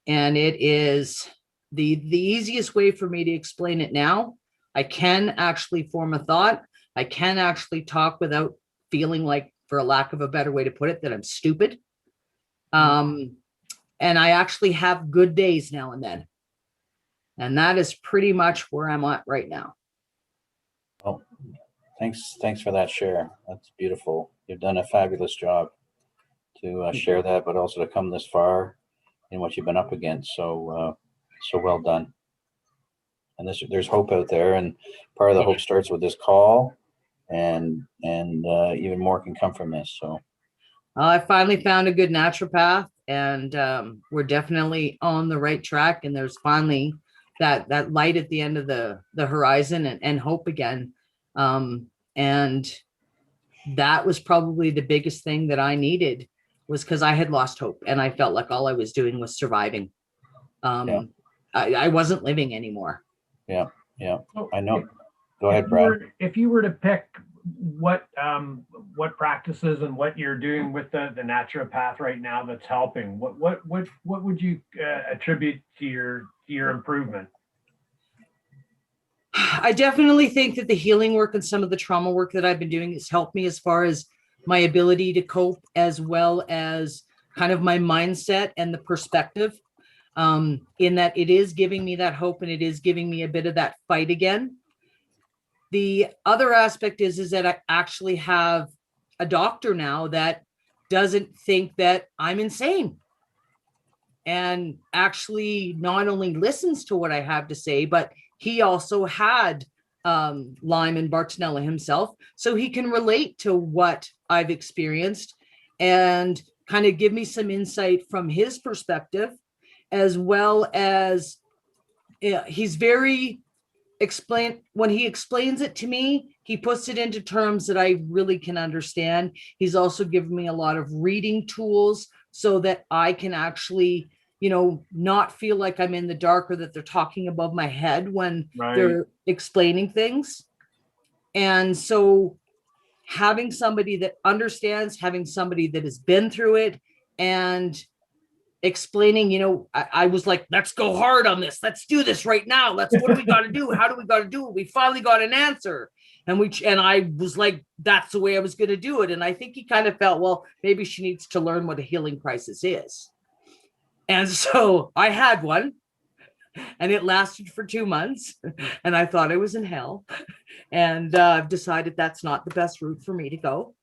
And it is the easiest way for me to explain it now. I can actually form a thought. I can actually talk without feeling like, for a lack of a better way to put it, that I'm stupid. And I actually have good days now and then. And that is pretty much where I'm at right now. Well, thanks for that share. That's beautiful. You've done a fabulous job to share that, but also to come this far in what you've been up against. So well done. And there's hope out there, and part of the hope starts with this call, and even more can come from this. So I finally found a good naturopath, and we're definitely on the right track. And there's finally that light at the end of the horizon, and hope again. And that was probably the biggest thing that I needed, was because I had lost hope, and I felt like all I was doing was surviving. Yeah. I wasn't living anymore. Yeah. So I know. if- Go ahead, Brad. If you were to pick what practices and what you're doing with the naturopath right now that's helping, what would you attribute to your improvement? I definitely think that the healing work and some of the trauma work that I've been doing has helped me as far as my ability to cope, as well as kind of my mindset and the perspective, in that it is giving me that hope, and it is giving me a bit of that fight again. The other aspect is that I actually have a doctor now that doesn't think that I'm insane, and actually not only listens to what I have to say, but he also had Lyme and Bartonella himself, so he can relate to what I've experienced and kind of give me some insight from his perspective, as well as he's very when he explains it to me, he puts it into terms that I really can understand. He's also given me a lot of reading tools so that I can actually, not feel like I'm in the dark, or that they're talking above my head when they're explaining things. And so having somebody that understands, having somebody that has been through it, and explaining, I was like, let's go hard on this. Let's do this right now. What do we got to do? How do we got to do it? We finally got an answer. And I was like, that's the way I was going to do it. And I think he kind of felt, well, maybe she needs to learn what a healing crisis is. And so I had one, and it lasted for 2 months, and I thought I was in hell, and I've decided that's not the best route for me to go.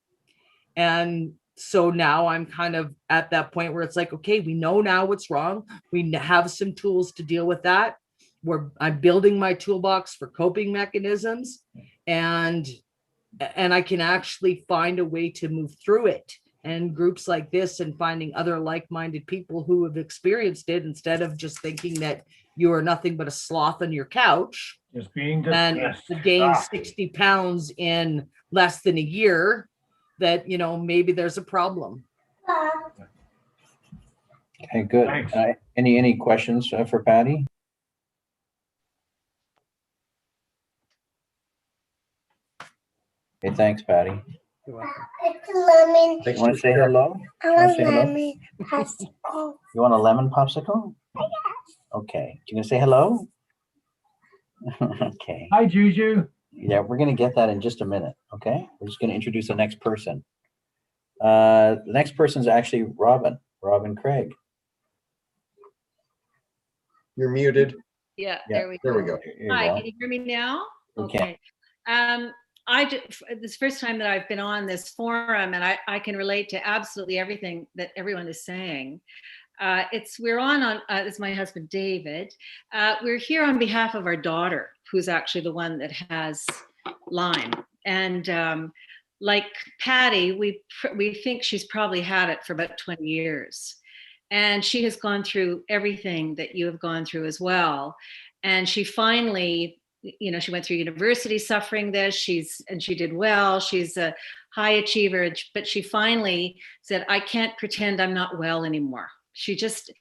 And so now I'm kind of at that point where it's like, okay, we know now what's wrong. We have some tools to deal with that. I'm building my toolbox for coping mechanisms, and I can actually find a way to move through it. And groups like this, and finding other like-minded people who have experienced it, instead of just thinking that you are nothing but a sloth on your couch, Just being and dismissed. gain 60 pounds in less than a year, that, maybe there's a problem. Okay, good. Thanks. Any questions for Patty? Okay, thanks, Patty. You're welcome. You want to say hello? You want a lemon popsicle? Okay. You gonna say hello? Okay. Hi, Juju. Yeah, we're gonna get that in just a minute. Okay. We're just gonna introduce the next person. The next person is actually Robin Craig. You're muted. Yeah, Yeah, there we There go. we go. Here you Hi, go. can you hear me now? We can. Okay. This first time that I've been on this forum, and I can relate to absolutely everything that everyone is saying. We're on it's my husband, David. We're here on behalf of our daughter, who's actually the one that has Lyme. And like Patty, we think she's probably had it for about 20 years. And she has gone through everything that you have gone through as well. And she finally, she went through university suffering this. she did well. She's a high achiever, but she finally said, I can't pretend I'm not well anymore. She just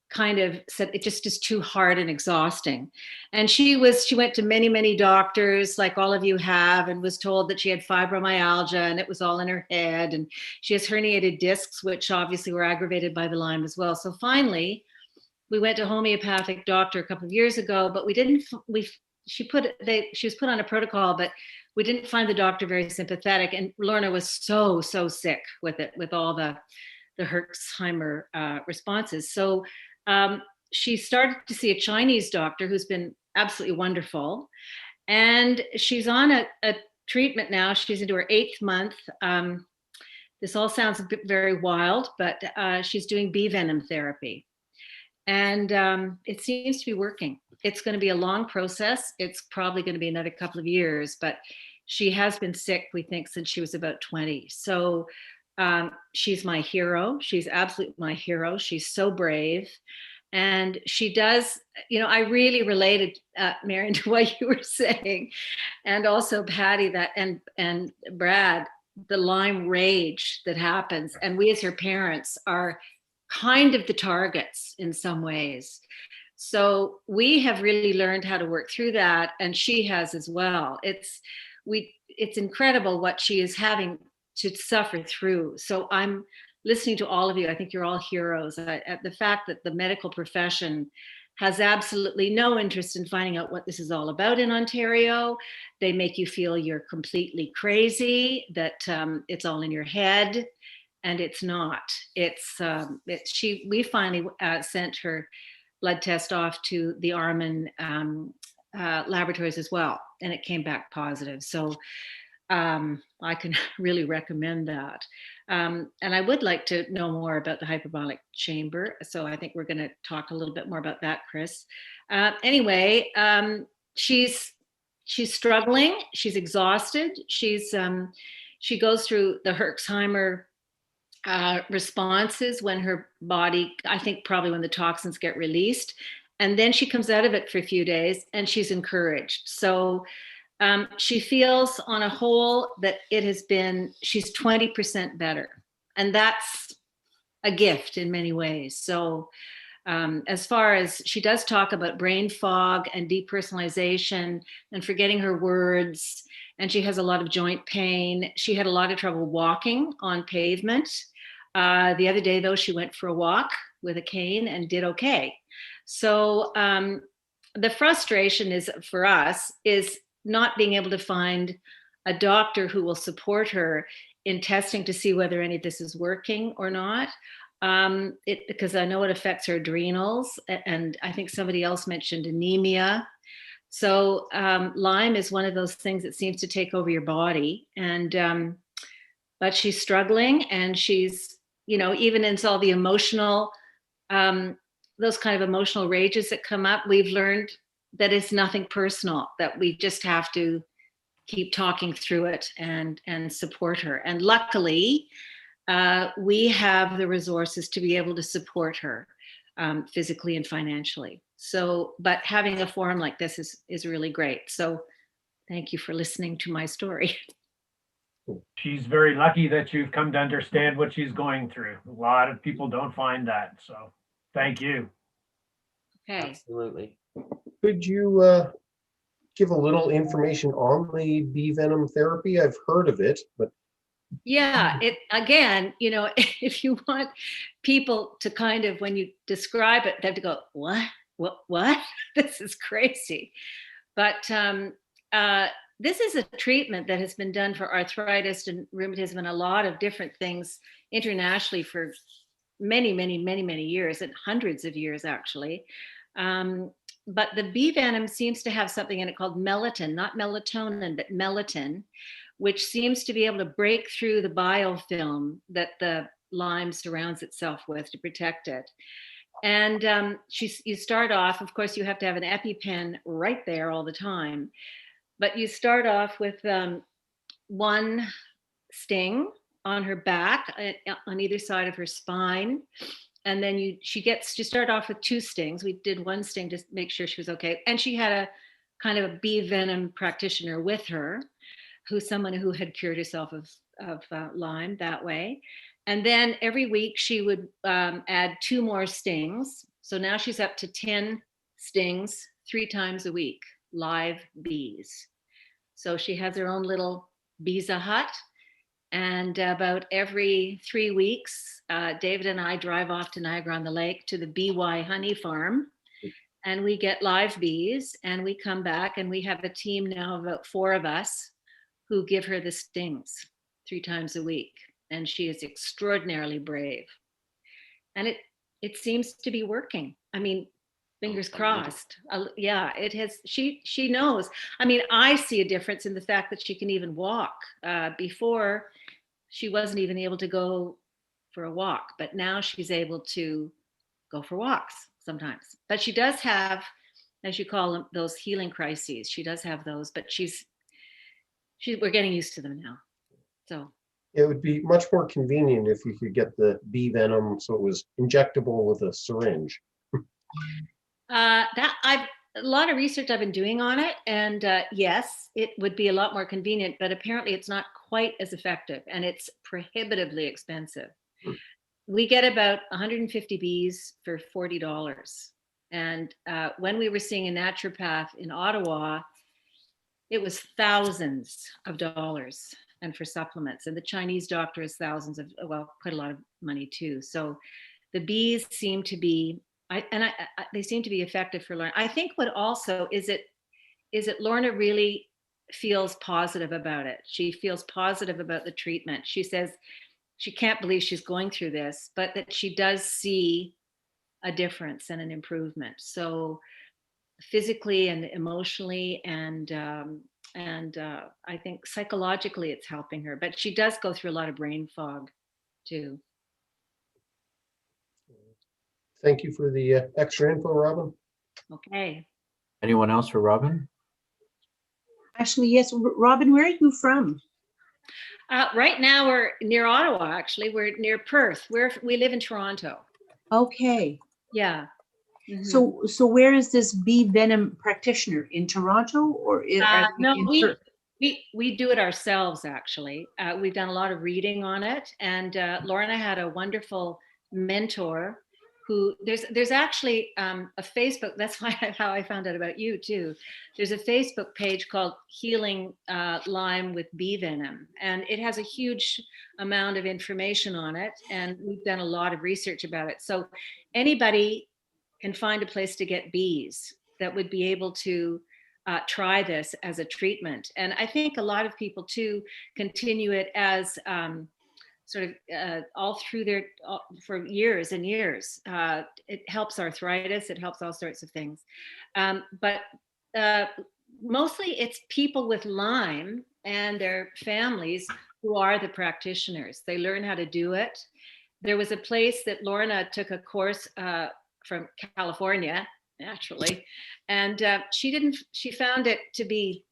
kind of said it just is too hard and exhausting. And she went to many, many doctors, like all of you have, and was told that she had fibromyalgia and it was all in her head. And she has herniated discs, which obviously were aggravated by the Lyme as well. So finally, we went to a homeopathic doctor a couple of years ago, but she was put on a protocol, but we didn't find the doctor very sympathetic. And Lorna was so sick with it, with all the Herxheimer responses. So she started to see a Chinese doctor who's been absolutely wonderful. And she's on a treatment now. She's into her 8th month. This all sounds very wild, but she's doing bee venom therapy. And it seems to be working. It's going to be a long process. It's probably going to be another couple of years, but she has been sick, we think, since she was about 20. So She's my hero. She's absolutely my hero. She's so brave. And she does, I really related, Marion, to what you were saying. And also Patty, that and Brad, the Lyme rage that happens. And we as her parents are kind of the targets in some ways. So we have really learned how to work through that. And she has as well. It's incredible what she is having to suffer through. So I'm listening to all of you. I think you're all heroes. The fact that the medical profession has absolutely no interest in finding out what this is all about in Ontario. They make you feel you're completely crazy, that it's all in your head, and it's not. We finally sent her blood test off to the Armin laboratories as well, and it came back positive. So I can really recommend that. And I would like to know more about the hyperbolic chamber. So I think we're going to talk a little bit more about that, Chris. Anyway, she's struggling. She's exhausted. She goes through the Herxheimer responses when her body, I think probably when the toxins get released. And then she comes out of it for a few days and she's encouraged. So she feels on a whole that she's 20% better. And that's a gift in many ways. So as far as she does talk about brain fog and depersonalization and forgetting her words, and she has a lot of joint pain. She had a lot of trouble walking on pavement. The other day though, she went for a walk with a cane and did okay. So the frustration is for us is not being able to find a doctor who will support her in testing to see whether any of this is working or not. Because I know it affects her adrenals, and I think somebody else mentioned anemia. So Lyme is one of those things that seems to take over your body, and but she's struggling, and she's, even in all the emotional, those kind of emotional rages that come up, we've learned that it's nothing personal, that we just have to keep talking through it and support her. And luckily, we have the resources to be able to support her physically and financially. So, but having a forum like this is really great. So thank you for listening to my story. She's very lucky that you've come to understand what she's going through. A lot of people don't find that. So thank you. Okay. Absolutely. Could you give a little information on the bee venom therapy? I've heard of it, but Yeah, again, if you want people to kind of, when you describe it, they have to go, what? This is crazy. But this is a treatment that has been done for arthritis and rheumatism and a lot of different things internationally for many, many, many, many years, and hundreds of years actually. But the bee venom seems to have something in it called melatonin, not melatonin, but melatonin, which seems to be able to break through the biofilm that the Lyme surrounds itself with to protect it. And you start off, of course, you have to have an EpiPen right there all the time. But you start off with one sting on her back, on either side of her spine. And then you start off with 2 stings. We did 1 sting to make sure she was okay. And she had a kind of a bee venom practitioner with her, someone who had cured herself of Lyme that way. And then every week she would add 2 more stings. So now she's up to 10 stings 3 times a week, live bees. So she has her own little Beeza hut. And about every 3 weeks, David and I drive off to Niagara-on-the-Lake to the BY Honey Farm, and we get live bees, and we come back, and we have a team now of about 4 of us who give her the stings 3 times a week. And she is extraordinarily brave. And it seems to be working. I mean, fingers crossed. Yeah, it has. She knows. I mean, I see a difference in the fact that she can even walk. Before, she wasn't even able to go for a walk, but now she's able to go for walks sometimes. But she does have, as you call them, those healing crises. She does have those, but we're getting used to them now. So It would be much more convenient if you could get the bee venom so it was injectable with a syringe. That I've a lot of research I've been doing on it, and yes, it would be a lot more convenient, but apparently it's not quite as effective, and it's prohibitively expensive. Hmm. We get about 150 bees for $40, and when we were seeing a naturopath in Ottawa, it was thousands of dollars, and for supplements, and the Chinese doctor is thousands of, well, quite a lot of money too. So the bees seem to be they seem to be effective for Lorna. I think what also is it Lorna really feels positive about it. She feels positive about the treatment. She says she can't believe she's going through this, but that she does see a difference and an improvement. So physically and emotionally and I think psychologically it's helping her. But she does go through a lot of brain fog too. Thank you for the extra info, Robin. Okay. Anyone else for Robin? Actually, yes. Robin, where are you from? Right now we're near Ottawa. Actually, we're near Perth. We live in Toronto. Okay. Yeah. Mhm. So where is this bee venom practitioner, in Toronto or No, in we Perth? we do it ourselves. Actually, we've done a lot of reading on it, and Lorna had a wonderful mentor. Who there's actually a Facebook. That's how I found out about you too. There's a Facebook page called Healing Lyme with Bee Venom, and it has a huge amount of information on it. And we've done a lot of research about it. So anybody can find a place to get bees that would be able to try this as a treatment. And I think a lot of people too continue it as sort of all through for years and years. It helps arthritis, it helps all sorts of things. But mostly it's people with Lyme and their families who are the practitioners. They learn how to do it. There was a place that Lorna took a course from California, naturally, and she found it to be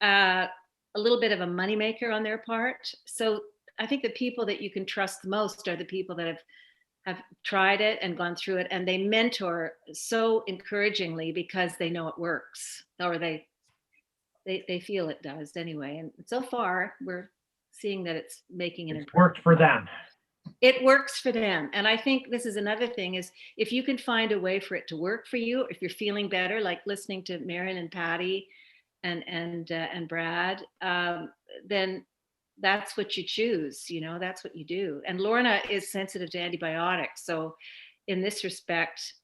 a little bit of a moneymaker on their part. So I think the people that you can trust the most are the people that have tried it and gone through it, and they mentor so encouragingly because they know it works, or they feel it does anyway. And so far, we're seeing that it's making an It's worked for them. It works for them. And I think this is another thing is if you can find a way for it to work for you, if you're feeling better, like listening to Marion and Patty and Brad, then that's what you choose, that's what you do. And Lorna is sensitive to antibiotics. So in this respect,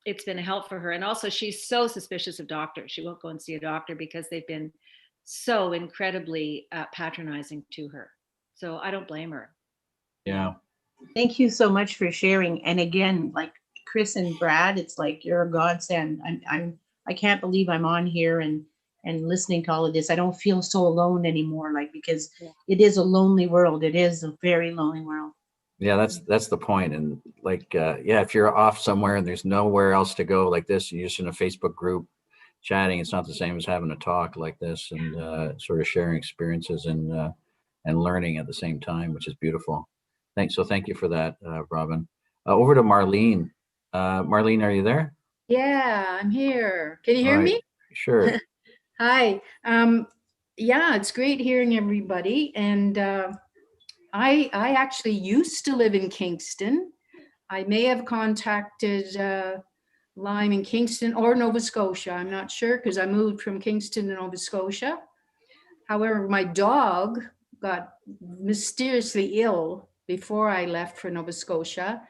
it's been a help for her. And also she's so suspicious of doctors. She won't go and see a doctor because they've been so incredibly patronizing to her. So I don't blame her. Yeah. Thank you so much for sharing. And again, like Chris and Brad, it's like you're a godsend. I can't believe I'm on here and listening to all of this. I don't feel so alone anymore, because it is a lonely world. It is a very lonely world. Yeah, that's the point. And if you're off somewhere and there's nowhere else to go like this, you're just in a Facebook group chatting. It's not the same as having a talk like this and sort of sharing experiences and learning at the same time, which is beautiful. Thank you for that, Robin. Over to Marlene. Marlene, are you there? Yeah, I'm here. Can you hear me? Sure. Hi. Yeah, it's great hearing everybody. And I actually used to live in Kingston. I may have contacted Lyme in Kingston or Nova Scotia. I'm not sure because I moved from Kingston to Nova Scotia. However, my dog got mysteriously ill before I left for Nova Scotia.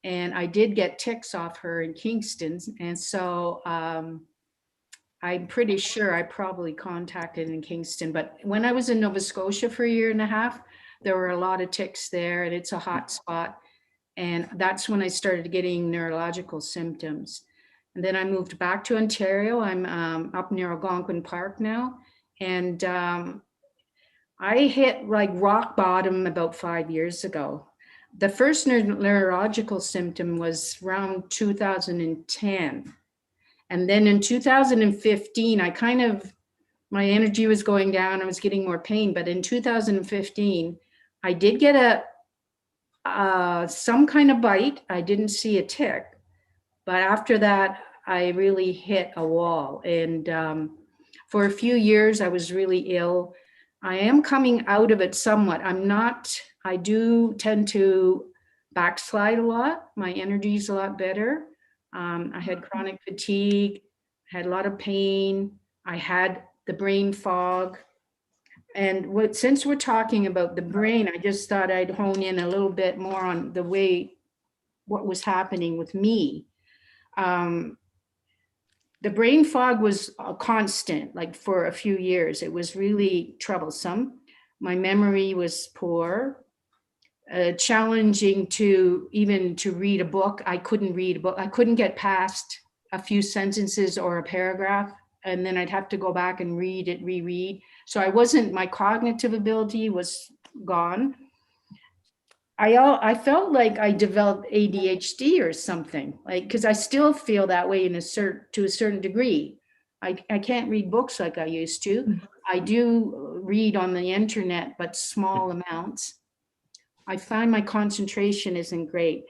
And I did get ticks off her in Kingston. And so I'm pretty sure I probably contacted in Kingston. But when I was in Nova Scotia for a year and a half, there were a lot of ticks there and it's a hot spot. And that's when I started getting neurological symptoms. And then I moved back to Ontario. I'm up near Algonquin Park now. And I hit like rock bottom about 5 years ago. The first neurological symptom was around 2010. And then in 2015, my energy was going down. I was getting more pain. But in 2015, I did get some kind of bite. I didn't see a tick, but after that, I really hit a wall. And for a few years, I was really ill. I am coming out of it somewhat. I do tend to backslide a lot. My energy is a lot better. I had chronic fatigue, had a lot of pain. I had the brain fog. And since we're talking about the brain, I just thought I'd hone in a little bit more on what was happening with me. The brain fog was constant, like for a few years. It was really troublesome. My memory was poor, challenging to read a book. I couldn't read a book. I couldn't get past a few sentences or a paragraph, and then I'd have to go back and reread. So my cognitive ability was gone. I felt like I developed ADHD or something, like, because I still feel that way to a certain degree. I can't read books like I used to. I do read on the internet, but small amounts. I find my concentration isn't great.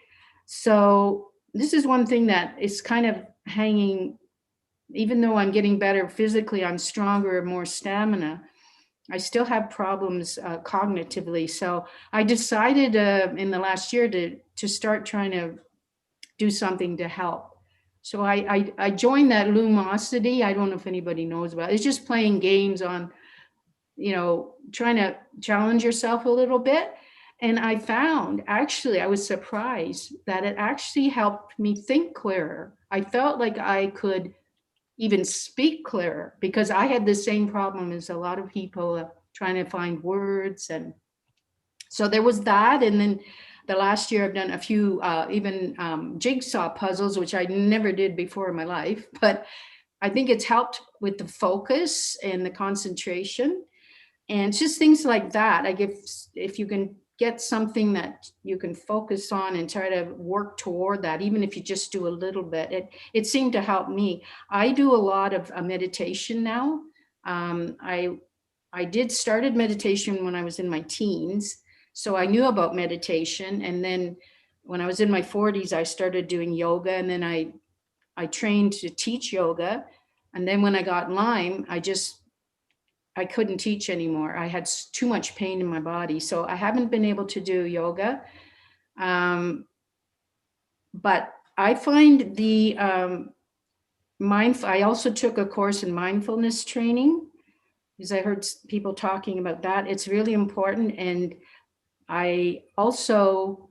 So this is one thing that is kind of hanging, even though I'm getting better physically, I'm stronger, more stamina, I still have problems cognitively. So I decided in the last year to start trying to do something to help. So I joined that Lumosity. I don't know if anybody knows about it. It's just playing games on, trying to challenge yourself a little bit. And I found, actually, I was surprised that it actually helped me think clearer. I felt like I could even speak clearer, because I had the same problem as a lot of people trying to find words. And so there was that. And then the last year I've done a few jigsaw puzzles, which I never did before in my life, but I think it's helped with the focus and the concentration. And it's just things like that. If you can get something that you can focus on and try to work toward that, even if you just do a little bit, it seemed to help me. I do a lot of meditation now. I started meditation when I was in my teens, so I knew about meditation. And then when I was in my 40s, I started doing yoga, and then I trained to teach yoga. And then when I got Lyme, I couldn't teach anymore. I had too much pain in my body. So I haven't been able to do yoga. But I find I also took a course in mindfulness training, because I heard people talking about that. It's really important. And I also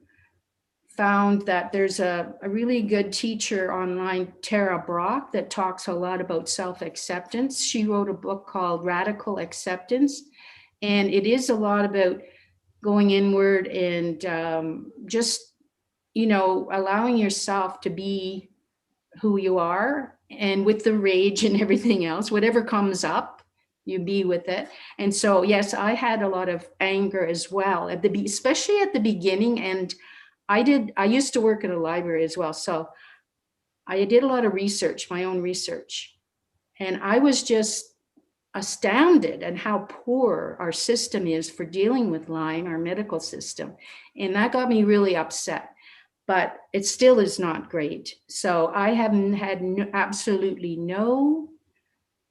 found that there's a really good teacher online, Tara Brach, that talks a lot about self-acceptance. She wrote a book called Radical Acceptance, and it is a lot about going inward and just, allowing yourself to be who you are, and with the rage and everything else, whatever comes up, you be with it. And so, yes, I had a lot of anger as well, especially at the beginning. And I used to work at a library as well. So I did a lot of research, my own research. And I was just astounded at how poor our system is for dealing with Lyme, our medical system. And that got me really upset, but it still is not great. So I haven't had absolutely no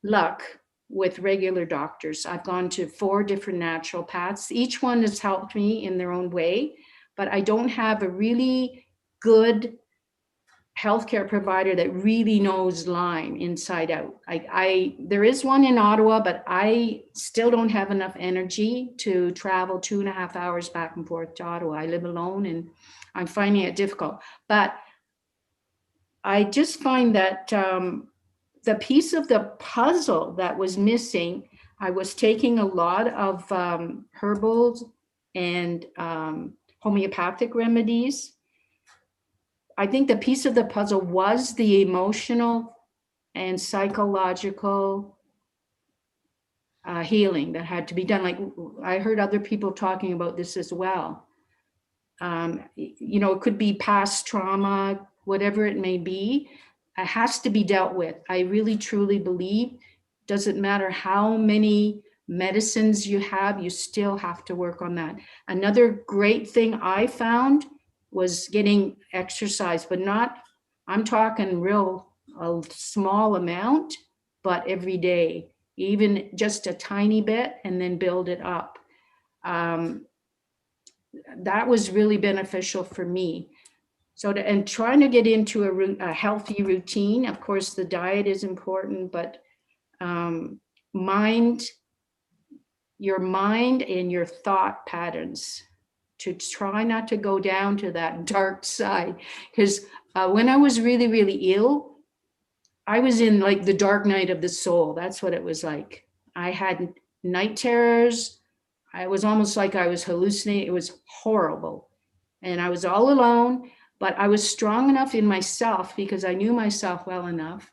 luck with regular doctors. I've gone to 4 different naturopaths. Each one has helped me in their own way, but I don't have a really good healthcare provider that really knows Lyme inside out. There is one in Ottawa, but I still don't have enough energy to travel 2.5 hours back and forth to Ottawa. I live alone and I'm finding it difficult. But I just find that the piece of the puzzle that was missing, I was taking a lot of herbals and homeopathic remedies. I think the piece of the puzzle was the emotional and psychological healing that had to be done. Like, I heard other people talking about this as well. It could be past trauma, whatever it may be, it has to be dealt with. I really truly believe, doesn't matter how many medicines you have, you still have to work on that. Another great thing I found was getting exercise, but not, I'm talking a small amount, but every day, even just a tiny bit, and then build it up. That was really beneficial for me. So, and trying to get into a healthy routine. Of course, the diet is important, but your mind and your thought patterns, to try not to go down to that dark side. Because when I was really, really ill, I was in like the dark night of the soul. That's what it was like. I had night terrors. I was almost like I was hallucinating. It was horrible. And I was all alone, but I was strong enough in myself because I knew myself well enough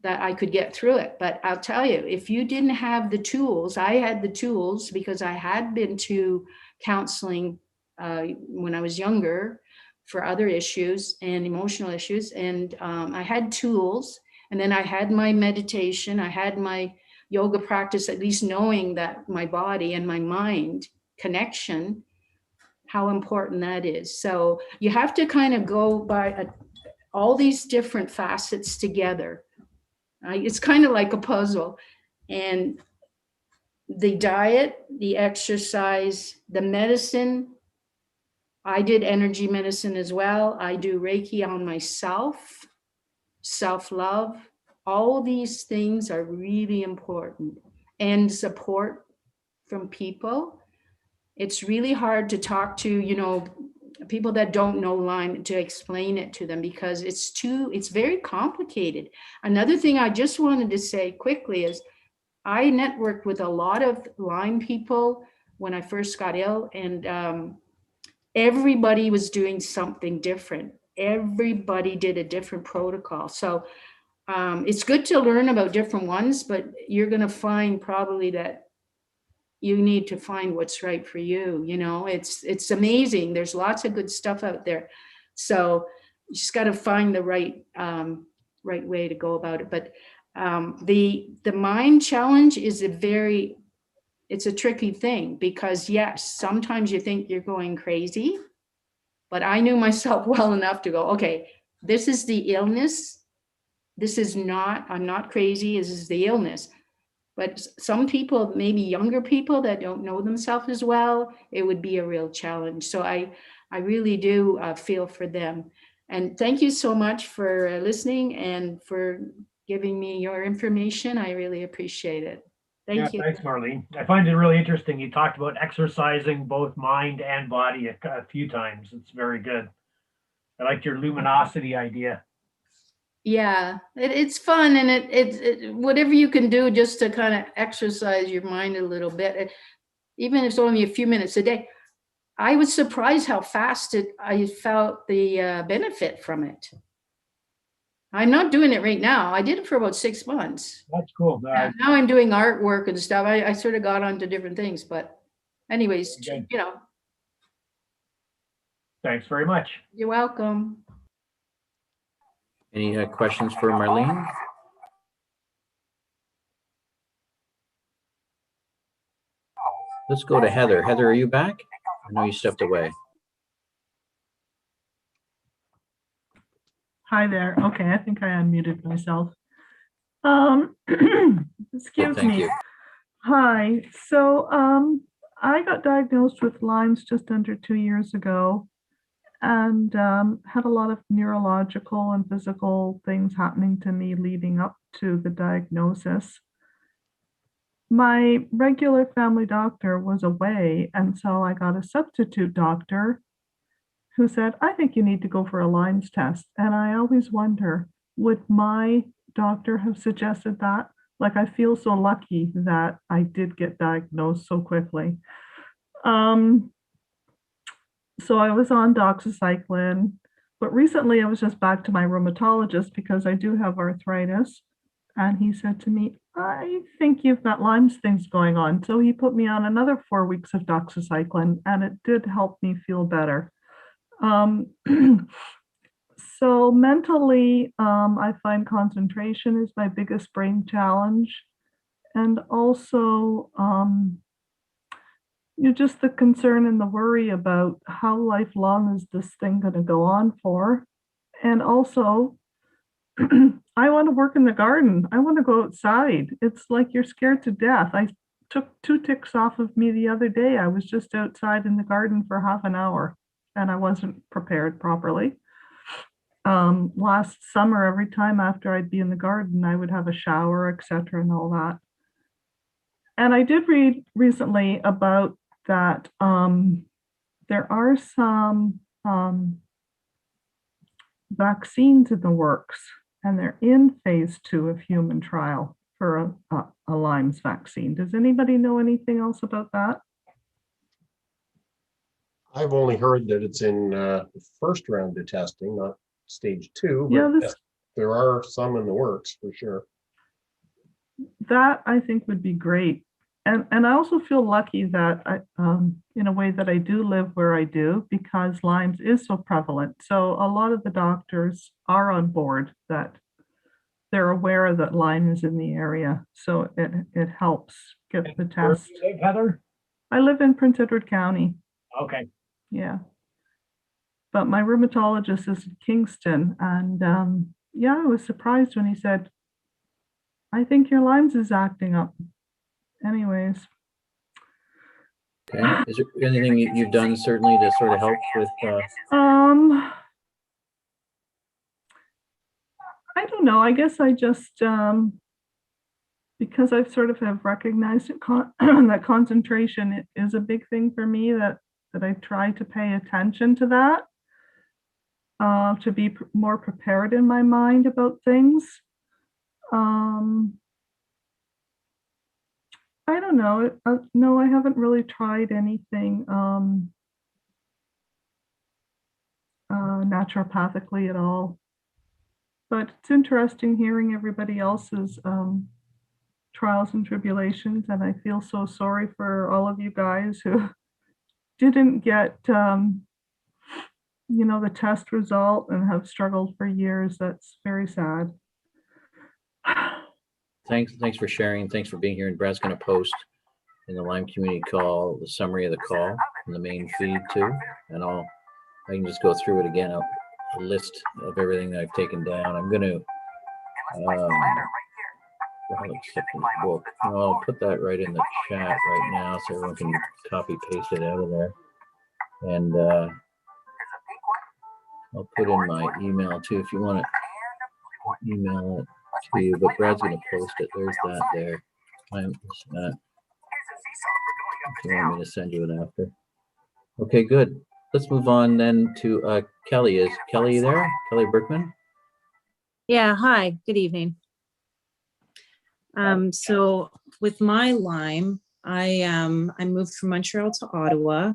that I could get through it. But I'll tell you, if you didn't have the tools, I had the tools because I had been to counseling when I was younger for other issues and emotional issues. And I had tools, and then I had my meditation, I had my yoga practice, at least knowing that my body and my mind connection, how important that is. So you have to kind of go by all these different facets together. It's kind of like a puzzle. And the diet, the exercise, the medicine, I did energy medicine as well. I do Reiki on myself, self-love. All these things are really important. And support from people. It's really hard to talk to, people that don't know Lyme, to explain it to them because it's very complicated. Another thing I just wanted to say quickly is I networked with a lot of Lyme people when I first got ill, and everybody was doing something different. Everybody did a different protocol. So it's good to learn about different ones, but you're going to find probably that you need to find what's right for you. It's amazing. There's lots of good stuff out there. So you just got to find the right way to go about it. But the mind challenge is it's a tricky thing because yes, sometimes you think you're going crazy, but I knew myself well enough to go, okay, this is the illness. I'm not crazy. This is the illness. But some people, maybe younger people that don't know themselves as well, it would be a real challenge. So I really do feel for them. And thank you so much for listening and for giving me your information. I really appreciate it. Thank you. Thanks, Marlene. I find it really interesting. You talked about exercising both mind and body a few times. It's very good. I liked your luminosity idea. Yeah, it's fun, and it whatever you can do just to kind of exercise your mind a little bit, even if it's only a few minutes a day. I was surprised how fast I felt the benefit from it. I'm not doing it right now. I did it for about 6 months. That's cool. Now I'm doing artwork and stuff. I sort of got onto different things, but anyways, okay. Thanks very much. You're welcome. Any questions for Marlene? Let's go to Heather. Heather, are you back? I know you stepped away. Hi there. Okay, I think I unmuted myself. Excuse Thank me. you. Hi. So I got diagnosed with Lyme's just under 2 years ago, and had a lot of neurological and physical things happening to me leading up to the diagnosis. My regular family doctor was away, and so I got a substitute doctor who said, I think you need to go for a Lyme's test. And I always wonder, would my doctor have suggested that? Like, I feel so lucky that I did get diagnosed so quickly. So I was on doxycycline, but recently I was just back to my rheumatologist because I do have arthritis. And he said to me, I think you've got Lyme's things going on. So he put me on another 4 weeks of doxycycline, and it did help me feel better. So mentally, I find concentration is my biggest brain challenge. And also, just the concern and the worry about how lifelong is this thing going to go on for. And also, I want to work in the garden. I want to go outside. It's like you're scared to death. I took 2 ticks off of me the other day. I was just outside in the garden for half an hour and I wasn't prepared properly. Last summer, every time after I'd be in the garden, I would have a shower, etc., and all that. And I did read recently about that there are some vaccines in the works, and they're in phase 2 of human trial for a Lyme's vaccine. Does anybody know anything else about that? I've only heard that it's in the first round of testing, not stage 2, but Yeah, yes, there are some in the works for sure. That I think would be great. And I also feel lucky that I, in a way that I do live where I do, because Lyme's is so prevalent. So a lot of the doctors are on board that they're aware that Lyme is in the area. So it helps get the Where test. do you live, Heather? I live in Prince Edward County. Okay. Yeah. But my rheumatologist is in Kingston. And yeah, I was surprised when he said, I think your Lyme's is acting up. Anyways. Okay. Is there anything you've done certainly to sort of help with? I don't know. I guess I just because I've sort of have recognized that concentration is a big thing for me. That I try to pay attention to that, to be more prepared in my mind about things. I don't know. No, I haven't really tried anything naturopathically at all. But it's interesting hearing everybody else's trials and tribulations, and I feel so sorry for all of you guys who didn't get, the test result and have struggled for years. That's very sad. Thanks for sharing. Thanks for being here. And Brad's going to post in the Lyme Community Call the summary of the call in the main feed too. And I can just go through it again. A list of everything that I've taken down. I'm going to book. I'll put that right in the chat right now so everyone can copy paste it out of there. And I'll put in my email too if you want to email it to you. But Brad's going to post it. There's that there. If you want me to send you it after. Okay, good. Let's move on then to Kelly. Is Kelly there? Kelly Berkman? Yeah, hi, good evening. So with my Lyme, I moved from Montreal to Ottawa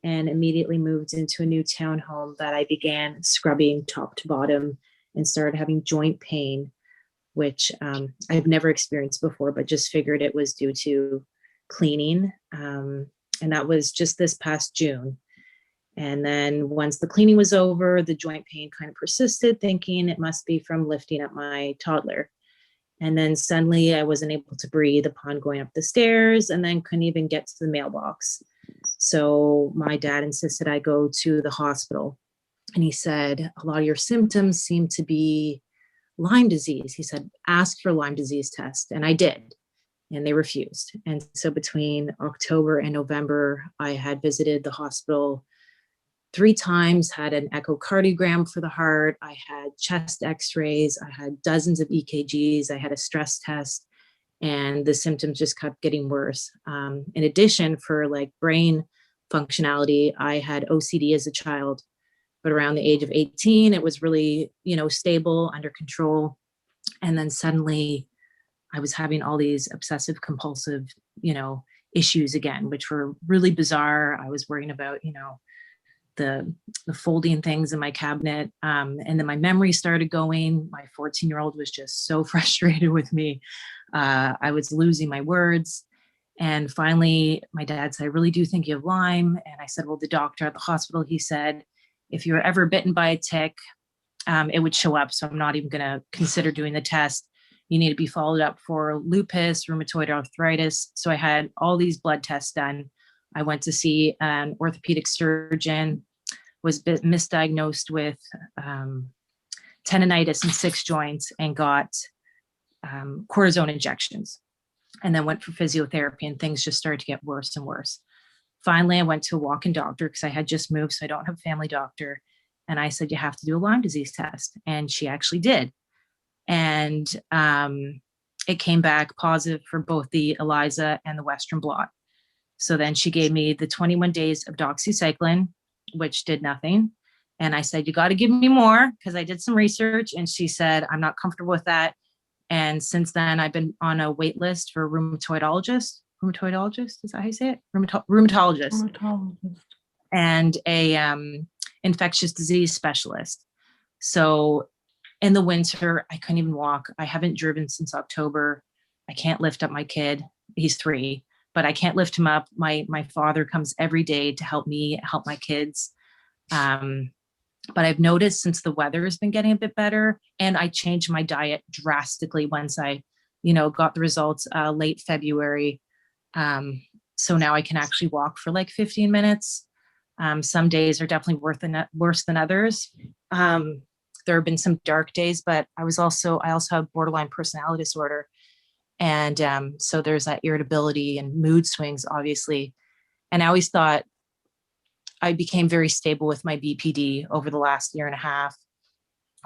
and immediately moved into a new townhome that I began scrubbing top to bottom and started having joint pain, which I've never experienced before, but just figured it was due to cleaning. And that was just this past June. And then once the cleaning was over, the joint pain kind of persisted, thinking it must be from lifting up my toddler. And then suddenly I wasn't able to breathe upon going up the stairs and then couldn't even get to the mailbox. So my dad insisted I go to the hospital. And he said, a lot of your symptoms seem to be Lyme disease. He said, ask for Lyme disease test. And I did. And they refused. And so between October and November, I had visited the hospital 3 times, had an echocardiogram for the heart. I had chest x-rays. I had dozens of EKGs. I had a stress test, and the symptoms just kept getting worse. In addition, for like brain functionality, I had OCD as a child, but around the age of 18, it was really, stable, under control. And then suddenly I was having all these obsessive compulsive, issues again, which were really bizarre. I was worrying about, the folding things in my cabinet. And then my memory started going. My 14-year-old was just so frustrated with me. I was losing my words. And finally, my dad said, I really do think you have Lyme. And I said, well, the doctor at the hospital, he said, if you were ever bitten by a tick, it would show up. So I'm not even going to consider doing the test. You need to be followed up for lupus, rheumatoid arthritis. So I had all these blood tests done. I went to see an orthopedic surgeon, was misdiagnosed with tendonitis in 6 joints and got cortisone injections, and then went for physiotherapy, and things just started to get worse and worse. Finally, I went to a walk-in doctor because I had just moved, so I don't have a family doctor. And I said, you have to do a Lyme disease test. And she actually did. And it came back positive for both the ELISA and the Western blot. So then she gave me the 21 days of doxycycline, which did nothing. And I said, you got to give me more, because I did some research. And she said, I'm not comfortable with that. And since then, I've been on a wait list for rheumatologist, is that how you say it? Rheumatologist. And a infectious disease specialist. So in the winter, I couldn't even walk. I haven't driven since October. I can't lift up my kid. He's 3, but I can't lift him up. My father comes every day to help me help my kids. But I've noticed since the weather has been getting a bit better, and I changed my diet drastically once I, got the results late February. So now I can actually walk for like 15 minutes. Some days are definitely worse than others. There have been some dark days, but I also have borderline personality disorder. And so there's that irritability and mood swings, obviously. And I always thought I became very stable with my BPD over the last year and a half,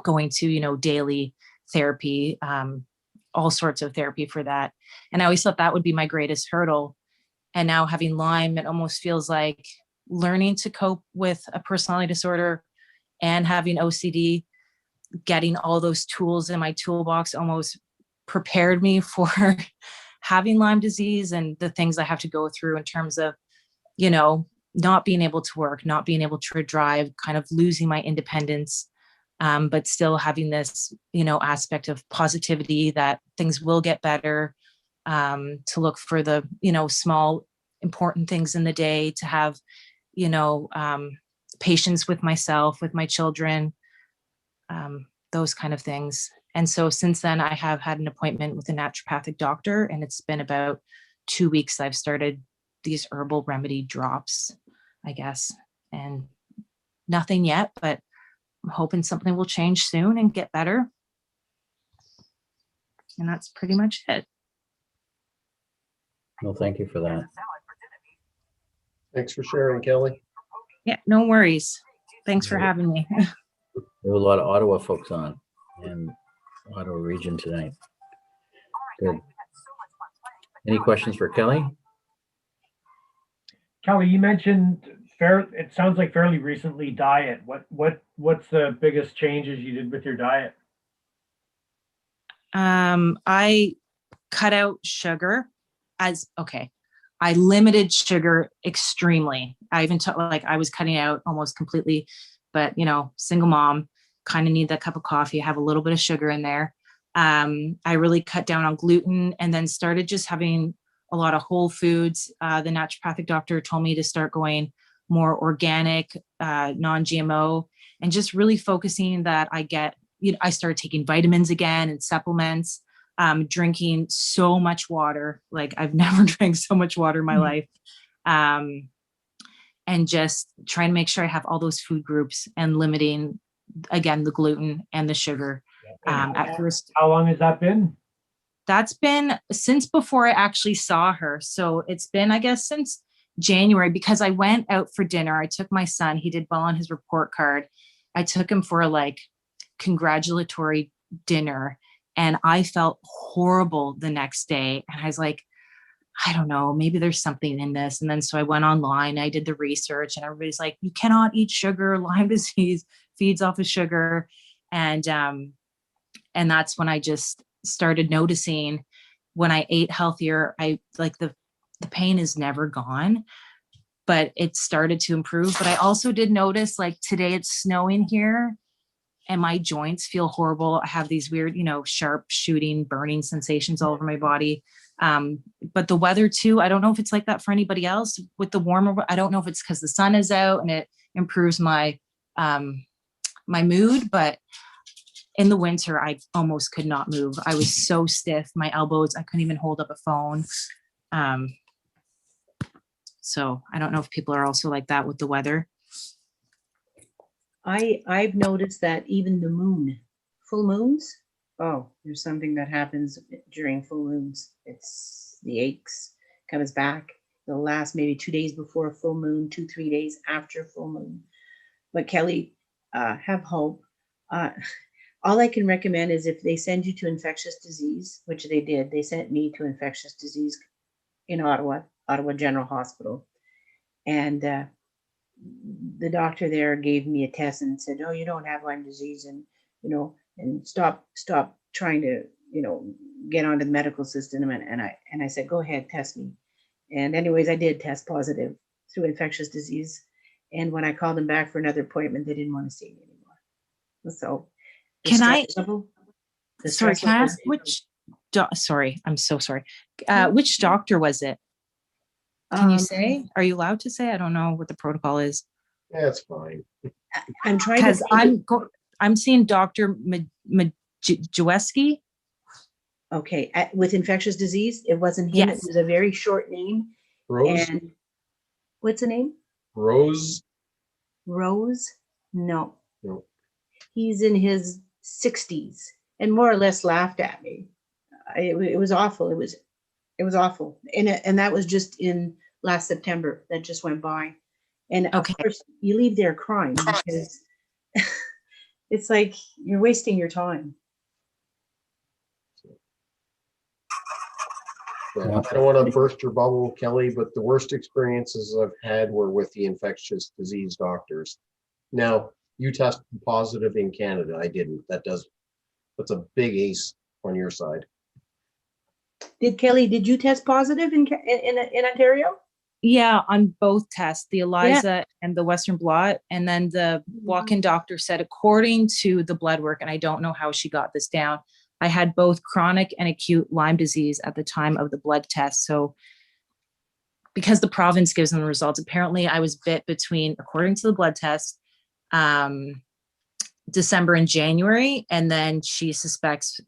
going to, daily therapy, all sorts of therapy for that. And I always thought that would be my greatest hurdle. And now having Lyme, it almost feels like learning to cope with a personality disorder and having OCD, getting all those tools in my toolbox almost prepared me for having Lyme disease and the things I have to go through in terms of, not being able to work, not being able to drive, kind of losing my independence, but still having this, aspect of positivity that things will get better, to look for the, small, important things in the day, to have, patience with myself, with my children, those kind of things. And so since then, I have had an appointment with a naturopathic doctor, and it's been about 2 weeks I've started these herbal remedy drops, I guess, and nothing yet, but I'm hoping something will change soon and get better. And that's pretty much it. Well, thank you for that. Thanks for sharing, Kelly. Yeah, no worries. Thanks for having me. We have a lot of Ottawa folks on, and Ottawa region tonight. Good. Any questions for Kelly? Kelly, you mentioned it sounds like fairly recently diet. What's the biggest changes you did with your diet? I cut out sugar I limited sugar extremely. I even I was cutting out almost completely, but single mom, kind of need that cup of coffee, have a little bit of sugar in there. I really cut down on gluten, and then started just having a lot of whole foods. The naturopathic doctor told me to start going more organic, non-GMO, and just really focusing that I started taking vitamins again and supplements, drinking so much water. Like I've never drank so much water in my life. And just trying to make sure I have all those food groups and limiting, again, the gluten and the sugar. At first, how long has that been? That's been since before I actually saw her. So it's been, I guess, since January, because I went out for dinner. I took my son, he did well on his report card. I took him for a congratulatory dinner, and I felt horrible the next day. And I was like, I don't know, maybe there's something in this. And then so I went online, I did the research, and everybody's like, you cannot eat sugar. Lyme disease feeds off of sugar. And that's when I just started noticing when I ate healthier, the pain is never gone, but it started to improve. But I also did notice, today it's snowing here and my joints feel horrible. I have these weird, sharp shooting, burning sensations all over my body. But the weather too, I don't know if it's like that for anybody else with the warmer. I don't know if it's because the sun is out and it improves my, my mood, but in the winter, I almost could not move. I was so stiff, my elbows, I couldn't even hold up a phone. So I don't know if people are also like that with the weather. I've noticed that even the moon, full moons, oh, there's something that happens during full moons. It's the aches comes back. It'll last maybe 2 days before a full moon, 2-3 days after full moon. But Kelly, have hope. All I can recommend is if they send you to infectious disease, which they did, they sent me to infectious disease in Ottawa General Hospital. And the doctor there gave me a test and said, "Oh, you don't have Lyme disease, and and stop trying to get onto the medical system." And I said, "Go ahead, test me." And anyways, I did test positive through infectious disease. And when I called them back for another appointment, they didn't want to see me anymore. So Can I, the sorry, stress can I level- ask which, sorry, I'm so sorry. Which doctor was it? Can you say? Are you allowed to say? I don't know what the protocol is. Yeah, it's fine. I'm trying Because to. I'm seeing Dr. Majewski. Okay, with infectious disease, it wasn't him. Yes. It was a very short name. Rose? And what's the name? Rose? Rose? No. No. He's in his 60s and more or less laughed at me. It was awful. It was awful. And that was just in last September that just went by. And of course, you leave there crying because it's like you're wasting your time. Yeah, I don't want to burst your bubble, Kelly, but the worst experiences I've had were with the infectious disease doctors. Now, you tested positive in Canada. I didn't. That's a big ace on your side. Did you test positive in Ontario? Yeah, on both tests, the ELISA and the Western blot. And then the walk-in doctor said, according to the blood work, and I don't know how she got this down, I had both chronic and acute Lyme disease at the time of the blood test. So because the province gives them the results, apparently I was bit between, according to the blood test, December and January. And then she suspects